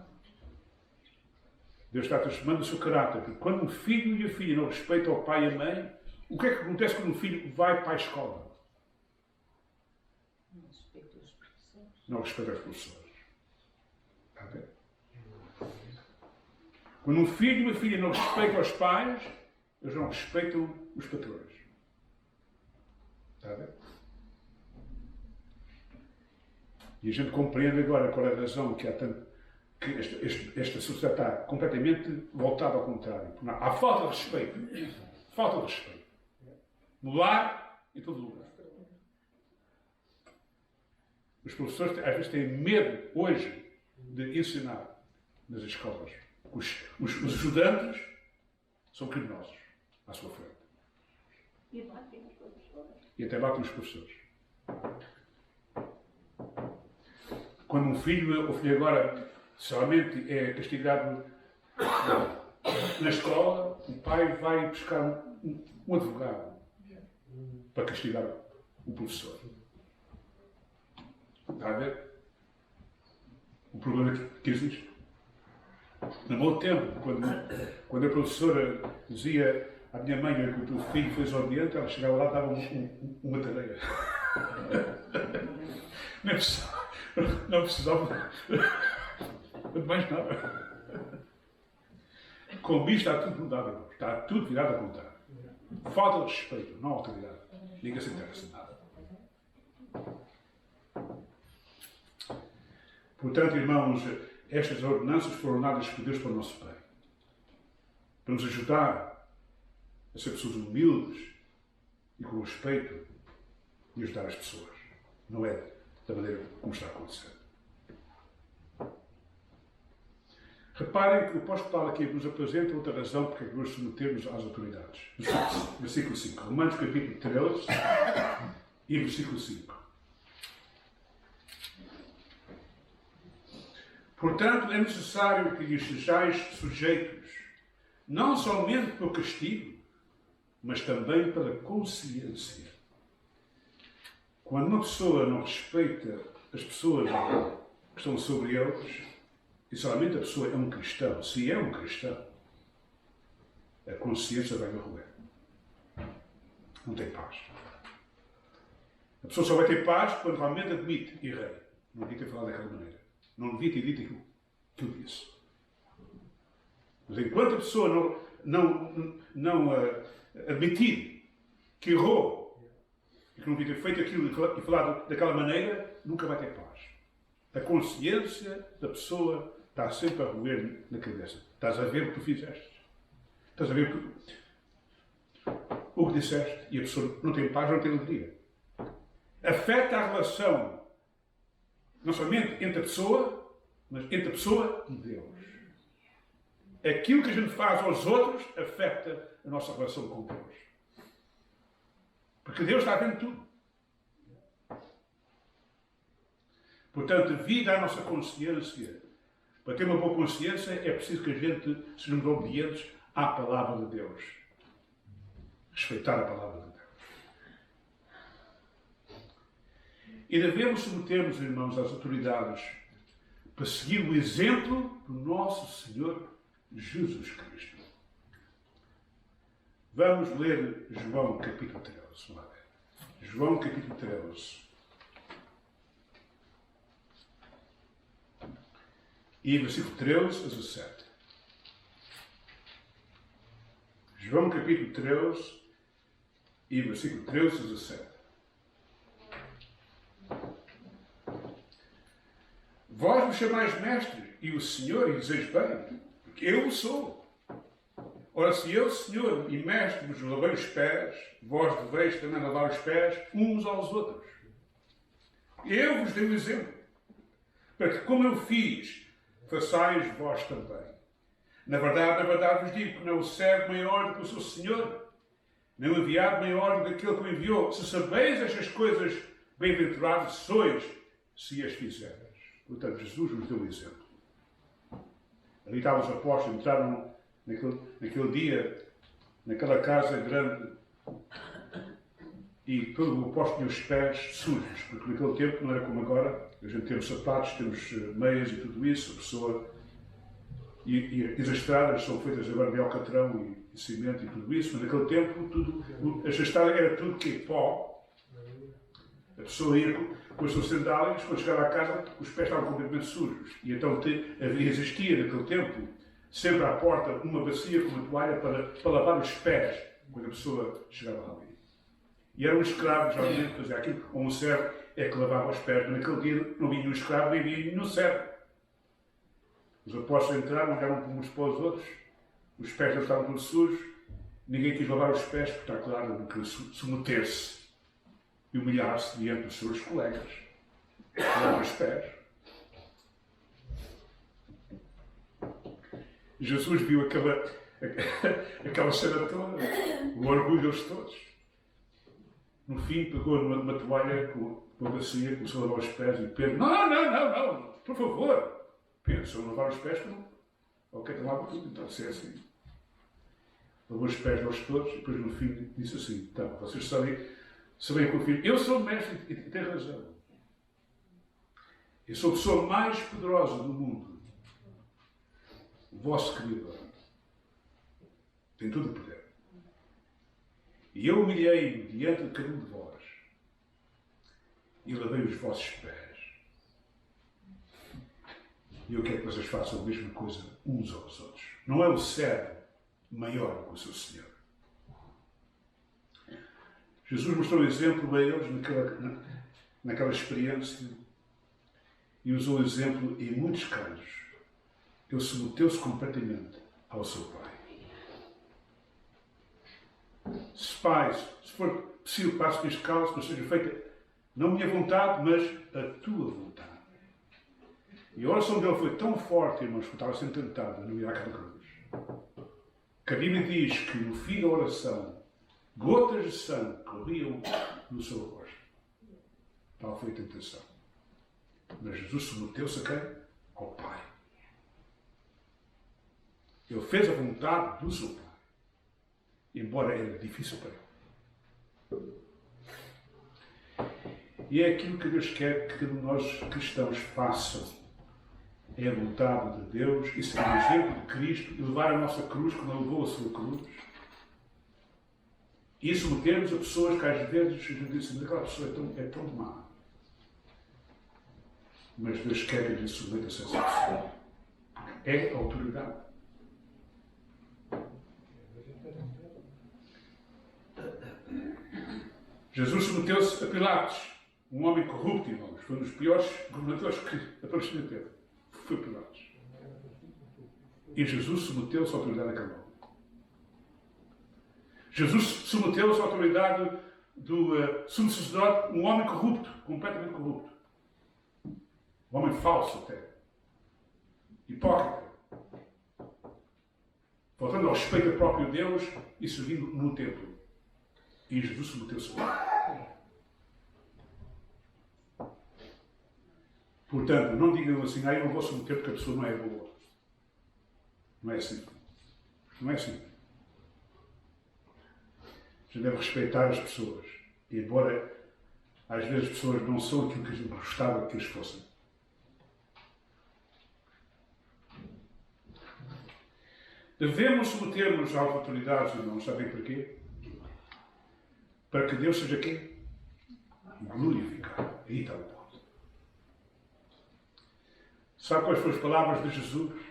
Deus está transformando o seu caráter. Porque quando um filho e a filha não respeitam o pai e a mãe, o que é que acontece quando um filho vai para a escola? Não respeita os professores. Está a ver? Quando um filho e uma filha não respeitam os pais, eles não respeitam os patrões. Está a ver? E a gente compreende agora qual é a razão que há tanto, que esta sociedade está completamente voltada ao contrário. Há falta de respeito. Falta de respeito. No lar e em todo lugar. Os professores às vezes têm medo hoje de ensinar nas escolas. Os estudantes são criminosos à sua frente. E batem os professores. E até batem os professores. Quando um filho ou filha agora somente é castigado na escola, o pai vai buscar um advogado para castigar o professor. Está a ver? O problema que existe. No meu tempo, quando a professora dizia à minha mãe que o teu filho foi desobediente, ela chegava lá e dava uma tarefa. Não precisava de mais nada. Com isto está tudo mudado. Está tudo virado a contar. Falta de respeito, não autoridade. Ninguém se interessa em nada. Portanto, irmãos, estas ordenanças foram dadas por Deus para o nosso bem. Para nos ajudar a ser pessoas humildes e com respeito e ajudar as pessoas. Não é da maneira como está acontecendo. Reparem que o apóstolo Paulo aqui nos apresenta outra razão porque é que nós submetemos às autoridades. Versículo 5. Romanos capítulo 13 e versículo 5. Portanto, é necessário que lhes sejais sujeitos, não somente pelo castigo, mas também pela consciência. Quando uma pessoa não respeita as pessoas que estão sobre eles, e somente a pessoa é um cristão, se é um cristão, a consciência vai lhe roer. Não tem paz. A pessoa só vai ter paz quando realmente admite, errei. Não devia ter falado daquela maneira. Não devia ter dito aquilo que eu disse. Mas enquanto a pessoa não admitir que errou e que não devia ter feito aquilo e falado daquela maneira, nunca vai ter paz. A consciência da pessoa está sempre a roer na cabeça. Estás a ver o que tu fizeste. Estás a ver o que disseste. E a pessoa não tem paz, não tem alegria. Afeta a relação, não somente entre a pessoa, mas entre a pessoa e Deus. Aquilo que a gente faz aos outros afeta a nossa relação com Deus. Porque Deus está vendo tudo. Portanto, devido à nossa consciência, para ter uma boa consciência, é preciso que a gente sejamos obedientes à palavra de Deus. Respeitar a palavra de Deus. E devemos submeter-nos, irmãos, às autoridades para seguir o exemplo do nosso Senhor Jesus Cristo. Vamos ler João capítulo 13. Vamos lá ver. João capítulo 13. E versículo 13 a 17. João capítulo 13 e versículo 13 a 17. Vós me chamais mestre e o Senhor, e dizeis bem, porque eu o sou. Ora, se eu, Senhor e mestre, vos lavei os pés, vós deveis também lavar os pés uns aos outros. Eu vos dei o exemplo, para que, como eu fiz, façais vós também. Na verdade vos digo que não o servo maior do que o seu Senhor, nem o enviado maior do que aquele que o enviou. Se sabeis estas coisas, bem-aventurados sois, se as fizeres. Portanto, Jesus nos deu o exemplo. Ali estavam os apóstolos, entraram naquele dia, naquela casa grande, e todo o apóstolo tinha os pés sujos, porque naquele tempo não era como agora. A gente temos sapatos, temos meias e tudo isso, a pessoa... E as estradas são feitas agora de alcatrão e cimento e tudo isso, mas naquele tempo as estradas era tudo que pó. A pessoa ia com as suas sandálias, quando chegava à casa, os pés estavam completamente sujos. E então existia naquele tempo, sempre à porta, uma bacia com uma toalha para lavar os pés, quando a pessoa chegava ali. E era um escravo, geralmente, fazia aquilo, ou um servo, é que lavava os pés. Mas naquele dia não havia nenhum escravo, nem havia nenhum servo. Os apóstolos entraram, olharam uns para os outros, os pés deles estavam todos sujos, ninguém quis lavar os pés, porque está claro, não queria submeter-se e humilhar-se diante dos seus colegas. Lavar os pés. Jesus viu aquela cena toda, o orgulho deles todos. No fim, pegou numa toalha com uma bacia, começou a lavar os pés e Pedro, não, por favor. Pedro, se eu lavar os pés, não. Ok, então lava tudo, então se é assim. Lavou os pés deles todos e depois no fim disse assim, então, vocês sabem que o filho, eu sou o mestre e tem razão. Eu sou a pessoa mais poderosa do mundo. O vosso Criador. Tem tudo o poder. E eu humilhei-me diante de cada um de vós e lavei os vossos pés. E eu quero que vocês façam a mesma coisa uns aos outros. Não é o servo maior que o seu Senhor. Jesus mostrou um exemplo a eles naquela experiência e usou o exemplo em muitos casos. Ele submeteu-se completamente ao seu Pai. Se for possível, passo este cálice, que seja feita não a minha vontade, mas a tua vontade. E a oração dele foi tão forte, irmãos, que eu estava sendo tentado a não ir àquela cruz. Que a Bíblia diz que no fim da oração, gotas de sangue corriam no seu rosto. Tal foi a tentação. Mas Jesus submeteu-se a quem? Ao Pai. Ele fez a vontade do seu Pai. Embora era difícil para ele. E é aquilo que Deus quer que nós cristãos façam. É a vontade de Deus e ser o exemplo de Cristo e levar a nossa cruz como ele levou a sua cruz. E submetermos a pessoas que às vezes a gente diz assim, aquela pessoa é tão má. Mas Deus quer que a gente submeta-se a essa pessoa. É a autoridade. Jesus submeteu-se a Pilatos, um homem corrupto, irmãos. Foi um dos piores governadores que apareceu na terra. Foi Pilatos. E Jesus submeteu-se à autoridade daquele homem. Jesus submeteu-se à autoridade do sumo sacerdote, um homem corrupto, completamente corrupto. Um homem falso até. Hipócrita. Faltando ao respeito ao próprio Deus e servindo no templo. E Jesus submeteu-se a ele. Portanto, não digam assim, eu não vou submeter porque a pessoa não é boa. Não é assim. Não é assim. A gente deve respeitar as pessoas. Embora, às vezes, as pessoas não são aquilo que a gente gostava que eles fossem. Devemos submeter-nos às autoridades, irmãos. Sabem porquê? Para que Deus seja quem? Glorificado. Aí está o ponto. Sabe quais foram as palavras de Jesus?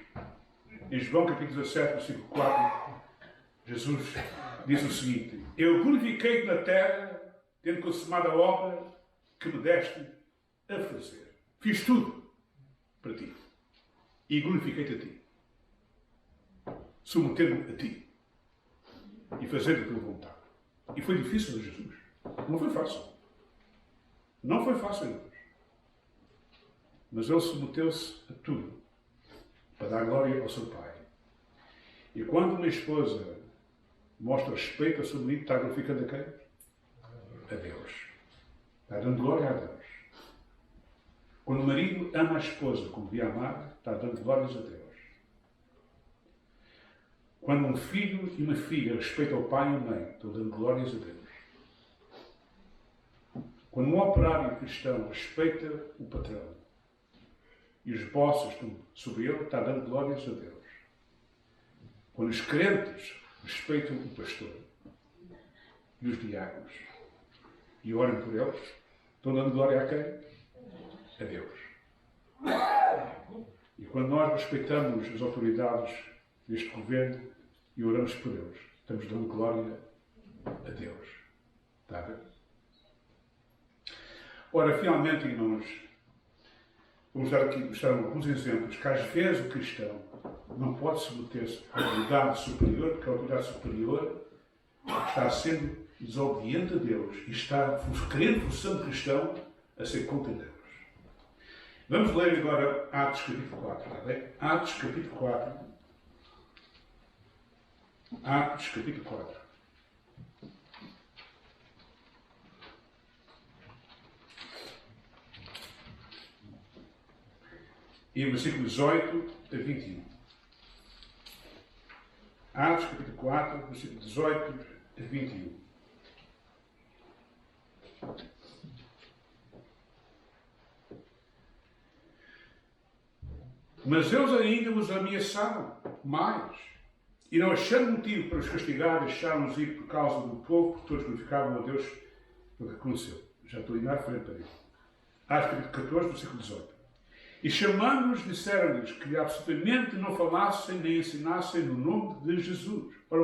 Em João capítulo 17, versículo 4, Jesus diz o seguinte: eu glorifiquei-te na terra, tendo consumado a obra que me deste a fazer. Fiz tudo para ti. E glorifiquei-te a ti. Submeter-me a ti. E fazer a tua vontade. E foi difícil de Jesus. Não foi fácil. Não foi fácil, irmãos. Mas ele submeteu-se a tudo para dar glória ao seu Pai. E quando uma esposa mostra respeito ao seu marido, está glorificando a quem? A Deus. Está dando glória a Deus. Quando o marido ama a esposa como devia amar, está dando glórias a Deus. Quando um filho e uma filha respeitam o pai e a mãe, estão dando glórias a Deus. Quando um operário cristão respeita o patrão e os bosses estão sobre ele, está dando glórias a Deus. Quando os crentes respeitam o pastor e os diáconos e oram por eles, Estão dando glória a quem? A Deus. E quando nós respeitamos as autoridades deste governo e oramos por eles, estamos dando glória a Deus. Está a ver? Ora, finalmente, irmãos, vamos dar aqui mostrar alguns exemplos que às vezes o cristão não pode submeter-se à autoridade superior, porque a autoridade superior está sendo desobediente a Deus e está querendo forçando o cristão a ser contra Deus. Vamos ler agora Atos capítulo 4. Está bem? Atos capítulo 4. Atos capítulo 4. E versículo 18 a 21. Atos capítulo 4, versículo 18 a 21. Mas eles ainda os ameaçaram mais. E não achando motivo para os castigar, deixaram-nos ir por causa do povo, porque todos glorificavam a Deus pelo que aconteceu. Já estou indo à frente para ele. Atos capítulo 14, versículo 18. E chamando-os, disseram-lhes que absolutamente não falassem nem ensinassem no nome de Jesus. Ora,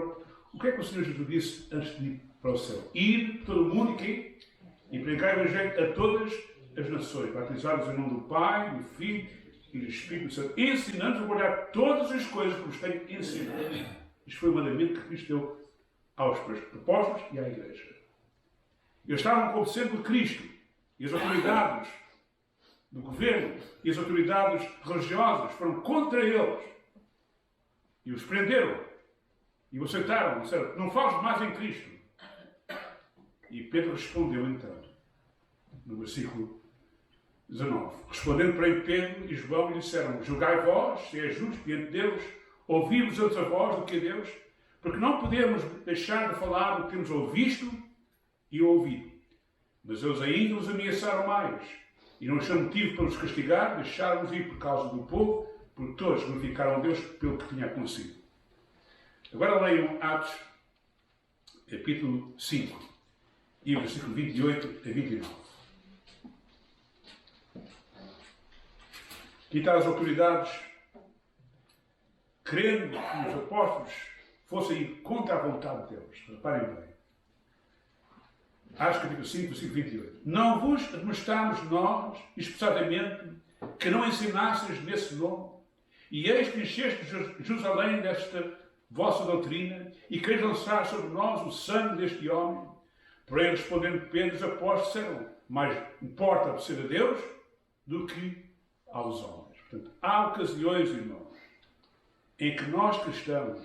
o que é que o Senhor Jesus disse antes de ir para o céu? Ir por todo o mundo e pregar o Evangelho a todas as nações, batizá-los em nome do Pai, do Filho e do Espírito Santo, ensinando-os a guardar todas as coisas que vos tenho ensinado. Isto foi o mandamento que Cristo deu aos apóstolos e à Igreja. Eles estavam como sempre de Cristo e as autoridades do governo e as autoridades religiosas foram contra eles e os prenderam e o aceitaram, disseram, não fales mais em Cristo. E Pedro respondeu então, no versículo 19, respondendo porém Pedro e João lhe disseram, julgai vós, se é justo diante de Deus, ouvir-vos outra voz do que a Deus, porque não podemos deixar de falar do que temos ouvido e ouvido. Mas eles ainda os ameaçaram mais, e não achando motivo para os castigar, deixaram-nos ir por causa do povo, porque todos glorificaram a Deus pelo que tinha acontecido. Agora leiam Atos, capítulo 5, e o versículo 28 a 29. Aqui estão as autoridades querendo que os apóstolos fossem ir contra a vontade de Deus. Reparem bem. Atos capítulo 5, versículo 28. Não vos demonstramos nós, expressadamente, que não ensinasseis nesse nome, e eis que encheste Jerusalém desta vossa doutrina, e quereis lançar sobre nós o sangue deste homem. Porém, respondendo Pedro, os apóstolos disseram, mais importa obedecer a Deus do que aos homens. Portanto, há ocasiões, irmãos, em que nós cristãos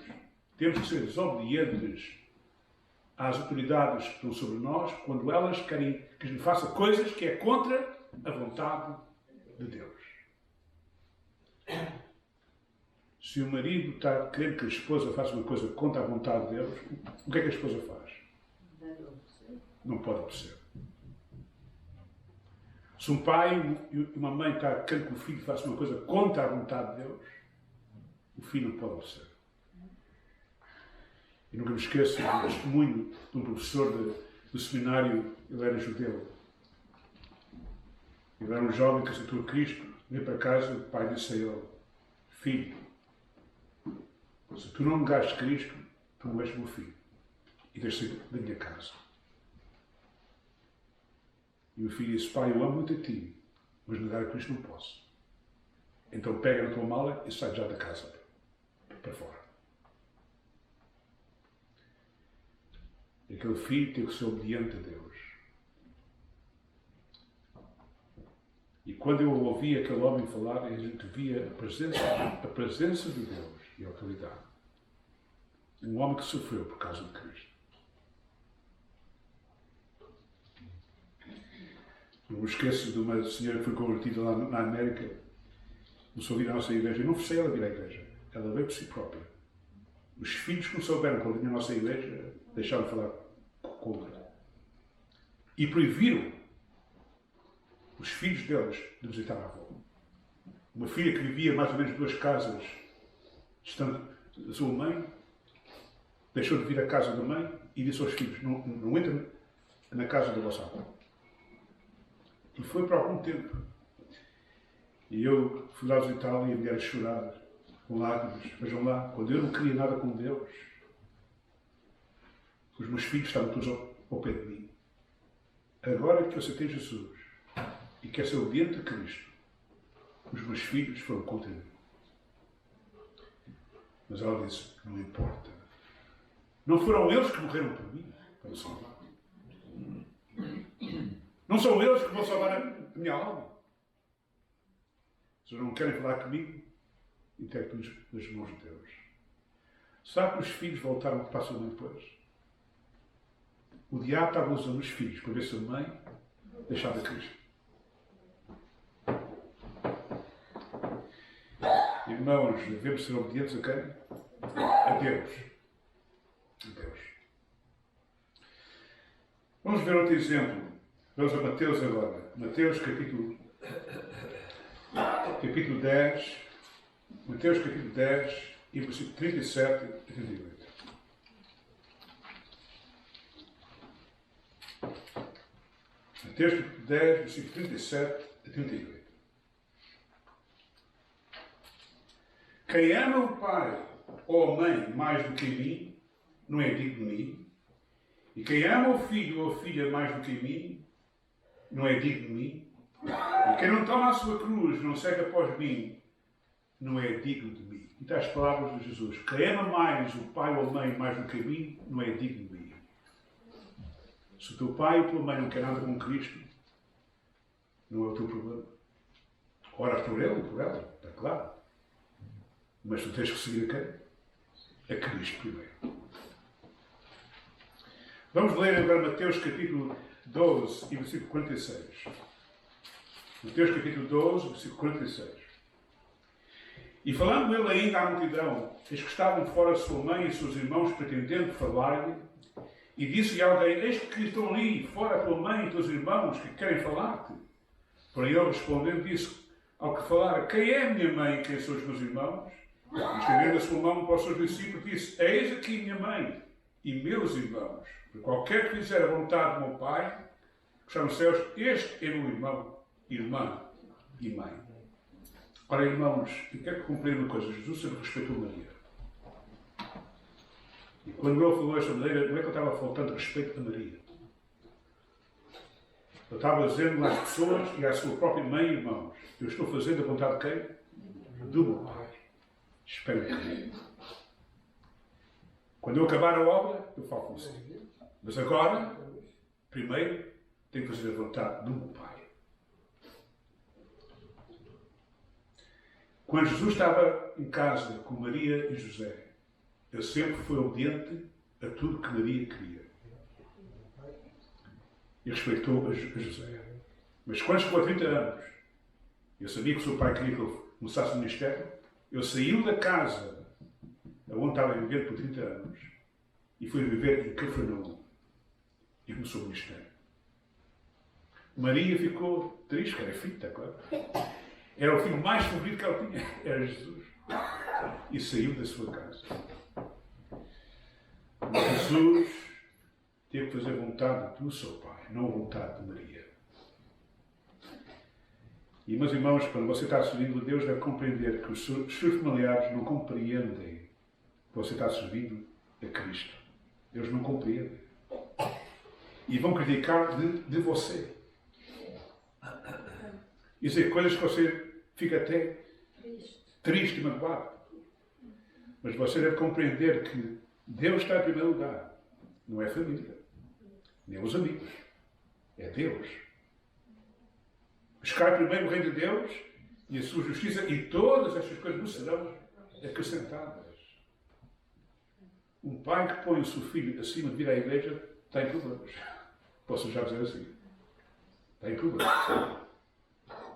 temos que ser desobedientes às autoridades que estão sobre nós, quando elas querem que a gente faça coisas que é contra a vontade de Deus. Se o marido está querendo que a esposa faça uma coisa contra a vontade de Deus, o que é que a esposa faz? Não pode obedecer. Se um pai e uma mãe está querendo que o filho faça uma coisa contra a vontade de Deus, o filho não pode obedecer. E nunca me esqueço do testemunho de um professor do seminário, ele era judeu. Ele era um jovem que aceitou Cristo, veio para casa, o pai disse a ele, filho, se tu não negares Cristo, tu não és meu filho. E deixa sair da minha casa. E o filho disse, pai, eu amo muito a ti, mas negar a Cristo não posso. Então pega na tua mala e sai já da casa, para fora. E aquele filho teve que ser obediente a Deus. E quando eu ouvi aquele homem falar, a gente via a presença de Deus e a autoridade. Um homem que sofreu por causa de Cristo. Não me esqueço de uma senhora que foi convertida lá na América, começou a vir à nossa igreja. Eu não forcei ela a vir à igreja. Ela veio por si própria. Os filhos que não souberam quando vinham à nossa igreja, deixaram de falar contra. E proibiram os filhos deles de visitar a avó. Uma filha que vivia mais ou menos 2 casas distante da sua mãe, deixou de vir à casa da mãe e disse aos filhos, não entrem na casa da vossa avó. E foi por algum tempo. E eu fui lá visitá-lo e a mulher chorar, com lágrimas. Vejam lá, quando eu não queria nada com Deus, os meus filhos estavam todos ao pé de mim. Agora que eu aceitei Jesus e quero ser obediente a Cristo, os meus filhos foram contra mim. Mas ela disse, não importa. Não foram eles que morreram por mim para me salvar. Não são eles que vão salvar a minha alma. Se eles não querem falar comigo, entrego-nos nas mãos de Deus. Sabe que os filhos voltaram para a sua mãe depois? O diabo estava usando os filhos para ver se a mãe deixava Cristo. Irmãos, devemos ser obedientes a quem? A Deus. A Deus. Vamos ver outro exemplo. Vamos a Mateus agora. Mateus capítulo 10. Mateus capítulo 10 e versículo 37 e 38. Mateus capítulo 10, versículo 37 a 38. Quem ama o pai ou a mãe mais do que a mim, não é digno de mim. E quem ama o filho ou a filha mais do que a mim, não é digno de mim. E quem não toma a sua cruz, não segue após mim, não é digno de mim. E está as palavras de Jesus. Quem ama mais o pai ou a mãe mais do que a mim, não é digno de mim. Se o teu pai ou a tua mãe não quer nada com Cristo, não é o teu problema. Ora por ele ou por ela, está claro. Mas tu tens que seguir a quem? A Cristo primeiro. Vamos ler agora Mateus capítulo 12 e versículo 46. Mateus capítulo 12, versículo 46. E falando ele ainda à multidão, eis que estavam fora sua mãe e seus irmãos pretendendo falar-lhe, e disse-lhe alguém, eis que estão ali fora a tua mãe e teus irmãos que querem falar-te. Porém ele respondendo disse ao que falara, quem é a minha mãe e quem são os meus irmãos? E estendendo a sua mão para os seus discípulos, disse, eis aqui minha mãe e meus irmãos. Porque qualquer que fizer a vontade do meu Pai, que está nos céus, este é meu irmão, irmã e mãe. Ora, irmãos, eu quero que compreendam uma coisa. Jesus sempre respeitou Maria. E quando ele falou desta maneira, não é que ele estava faltando respeito a Maria. Ele estava dizendo às pessoas e à sua própria mãe e irmãos, eu estou fazendo a vontade de quem? Do meu Pai. Espero que quando eu acabar a obra, eu falo com você. Mas agora, primeiro, tenho que fazer a vontade do meu Pai. Quando Jesus estava em casa com Maria e José, ele sempre foi obediente a tudo que Maria queria. E respeitou a José. Mas quando chegou a 30 anos, eu sabia que o seu pai queria que ele começasse o ministério, ele saiu da casa onde estava a viver por 30 anos e foi viver em Cafarnaum e começou o ministério. Maria ficou triste, que era filho, está claro. Era o filho mais favorito que ela tinha, era Jesus. E saiu da sua casa. Mas Jesus teve que fazer a vontade do seu Pai, não a vontade de Maria. E, meus irmãos, quando você está servindo a Deus, deve compreender que os seus familiares não compreendem que você está servindo a Cristo. Eles não compreendem. E vão criticar de você. E dizer coisas que você fica até triste e magoado. Mas você deve compreender que Deus está em primeiro lugar. Não é a família, nem os amigos. É Deus. Buscar primeiro o reino de Deus e a sua justiça, e todas estas coisas nos serão acrescentadas. Um pai que põe o seu filho acima de vir à igreja tem problemas. Posso já dizer assim. Tem problemas.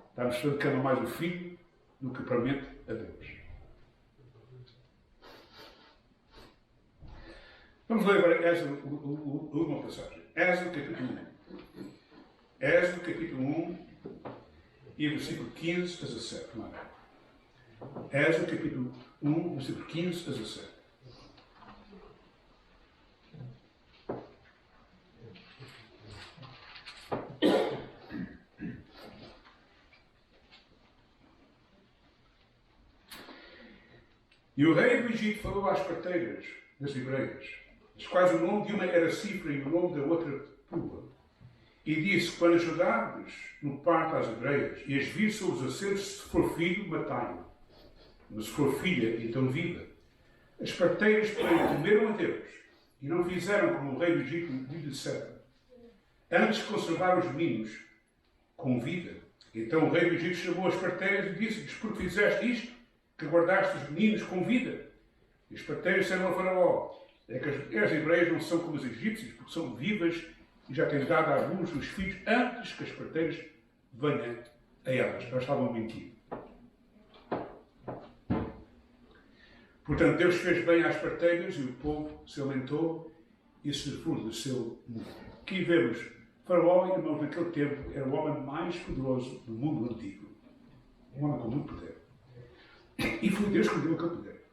Está mostrando que ama mais o filho do que propriamente a Deus. Vamos ler agora Êxodo, a última passagem. Êxodo capítulo 1. Êxodo capítulo 1 e versículo 15 a 17. Êxodo capítulo 1, versículo 15 a 17. E o rei do Egito falou às parteiras das hebreias, das quais o nome de uma era Cifra e o nome da outra Pua, e disse: quando ajudardes no parto às hebreias e as vir sobre os assentos, se for filho, matai-o. Mas se for filha, então viva. As parteiras, porém, temeram a Deus e não fizeram como o rei do Egito lhe dissera. Antes conservaram os meninos com vida. Então o rei do Egito chamou as parteiras e disse-lhes: por que fizeste isto, que guardaste os meninos com vida? E as parteiras disseram a Faraó: é que as hebreias não são como as egípcias, porque são vivas e já têm dado à luz os filhos antes que as parteiras venham a elas. Elas estavam a mentir. Portanto, Deus fez bem às parteiras e o povo se aumentou e se fortaleceu muito. Aqui vemos Faraó, irmãos, naquele tempo, era o homem mais poderoso do mundo antigo. Um homem com muito poder. E foi Deus que lhe deu aquele poder.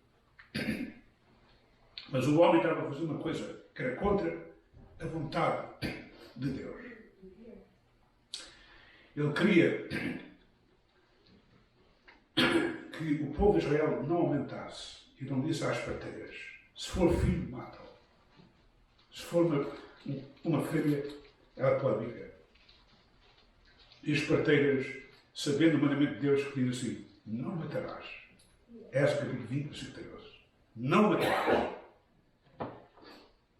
Mas o homem estava a fazer uma coisa que era contra a vontade de Deus. Ele queria que o povo de Israel não aumentasse. E não disse às parteiras: se for filho, mata-o. Se for uma filha, ela pode viver. E as parteiras, sabendo o mandamento de Deus, que diz assim: não matarás. És o capítulo 20, versículo 13. Não matarás.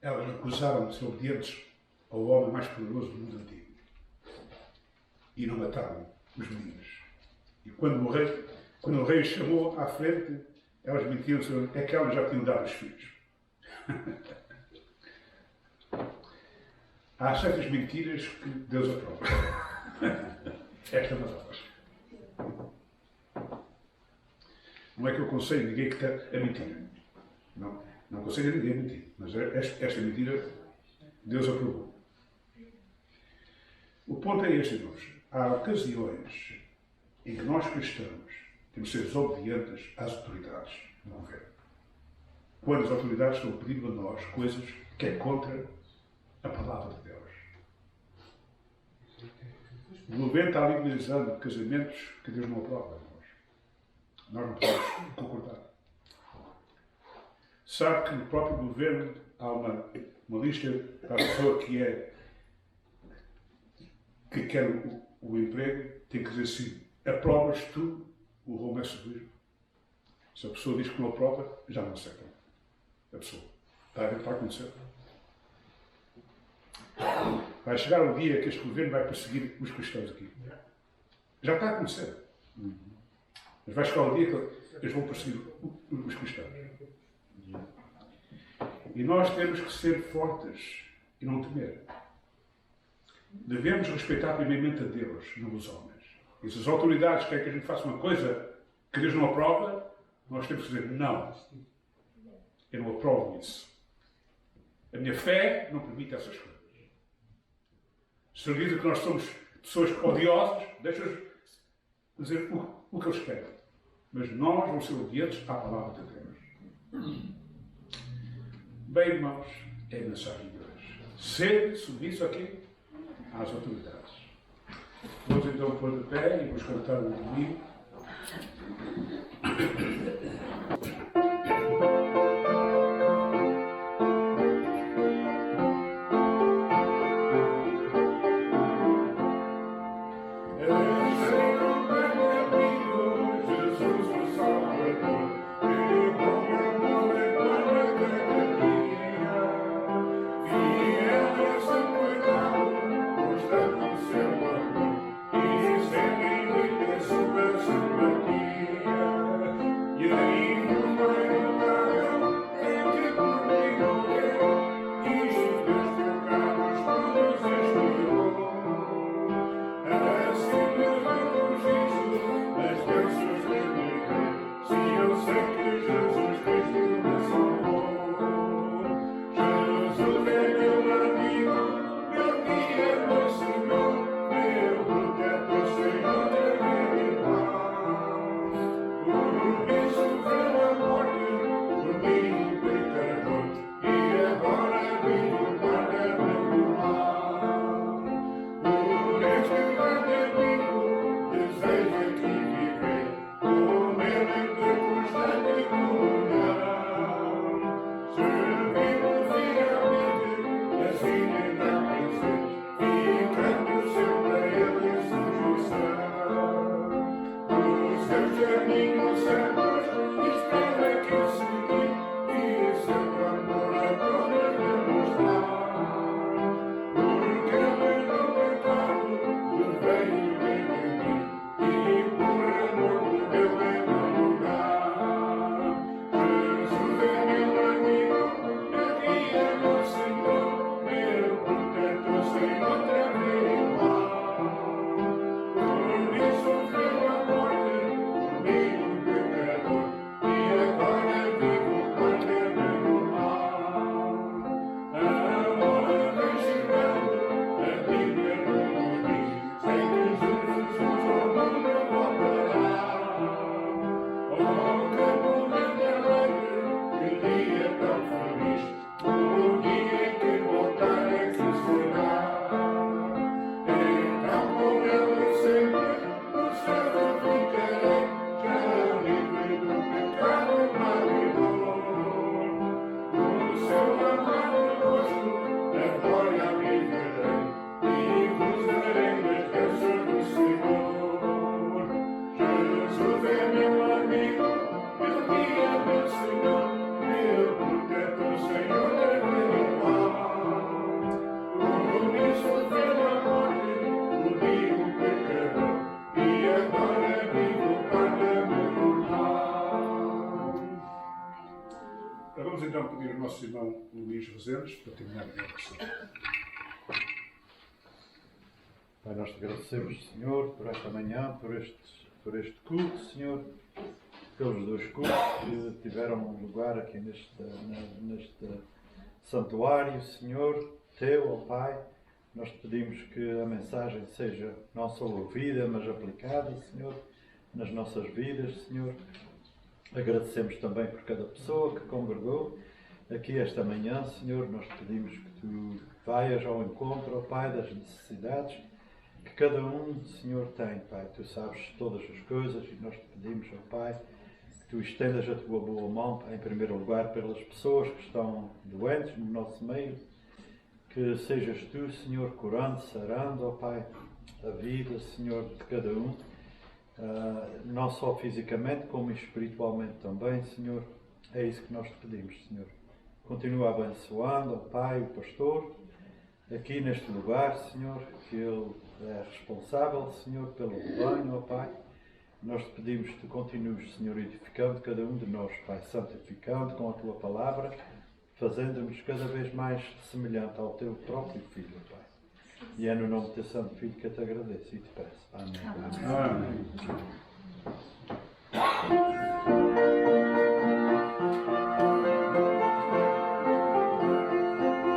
Elas acusaram de ser obedientes ao homem mais poderoso do mundo antigo. E não mataram os meninos. E quando o rei chamou à frente, elas mentiram, é que elas já tinham dado os filhos. Há certas mentiras que Deus aprova. Esta é uma delas. Não é que eu aconselho ninguém que está a mentir. Não aconselho a ninguém a mentir. Mas esta mentira Deus aprovou. O ponto é este, irmãos. Há ocasiões em que nós cristãos temos de ser desobedientes às autoridades do governo. Quando as autoridades estão pedindo a nós coisas que é contra a palavra de Deus. O governo está legalizando casamentos que Deus não aprova, irmãos. Nós não podemos concordar. Sabe que no próprio governo há uma lista para a pessoa que quer o emprego, tem que dizer assim: aprovas tu o homossexualismo? Se a pessoa diz que não aprova, já não aceita. A pessoa. Está a ver o que está a acontecer? Vai chegar o dia que este governo vai perseguir os cristãos aqui. Já está a acontecer. Mas vai chegar o dia que eles vão perseguir os cristãos. E nós temos que ser fortes e não temer. Devemos respeitar primeiramente a Deus, não os homens. E se as autoridades querem que a gente faça uma coisa que Deus não aprova, nós temos que dizer: não, eu não aprovo isso. A minha fé não permite essas coisas. Se eles dizem que nós somos pessoas odiosas, deixa-os dizer o que eles querem. Mas nós vamos ser obedientes à palavra de Deus. Bem, irmãos, é a mensagem de hoje. Sede submisso aqui às autoridades. Vamos então pôr de pé e vamos cantar um domingo. Super Vamos então pedir ao nosso irmão Luís Rezendes para terminar a minha oração. Pai, nós te agradecemos, Senhor, por esta manhã, por este culto, Senhor, pelos dois cultos que tiveram lugar aqui neste santuário, Senhor, teu, ó Pai. Nós te pedimos que a mensagem seja não só ouvida, mas aplicada, Senhor, nas nossas vidas, Senhor. Agradecemos também por cada pessoa que congregou aqui esta manhã, Senhor. Nós te pedimos que tu vaias ao encontro, ó Pai, das necessidades que cada um, Senhor, tem, Pai. Tu sabes todas as coisas e nós te pedimos, ó Pai, que tu estendas a tua boa mão, Pai, em primeiro lugar, pelas pessoas que estão doentes no nosso meio. Que sejas tu, Senhor, curando, sarando, ó Pai, a vida, Senhor, de cada um. Não só fisicamente, como espiritualmente também, Senhor. É isso que nós te pedimos, Senhor. Continua abençoando, ó Pai, o pastor, aqui neste lugar, Senhor, que ele é responsável, Senhor, pelo rebanho, ó Pai. Nós te pedimos que tu continues, Senhor, edificando cada um de nós, Pai, santificando com a tua palavra, fazendo-nos cada vez mais semelhante ao teu próprio Filho, Pai. E é no nome do teu Santo Filho que eu te agradeço e te peço. Amém. Amém.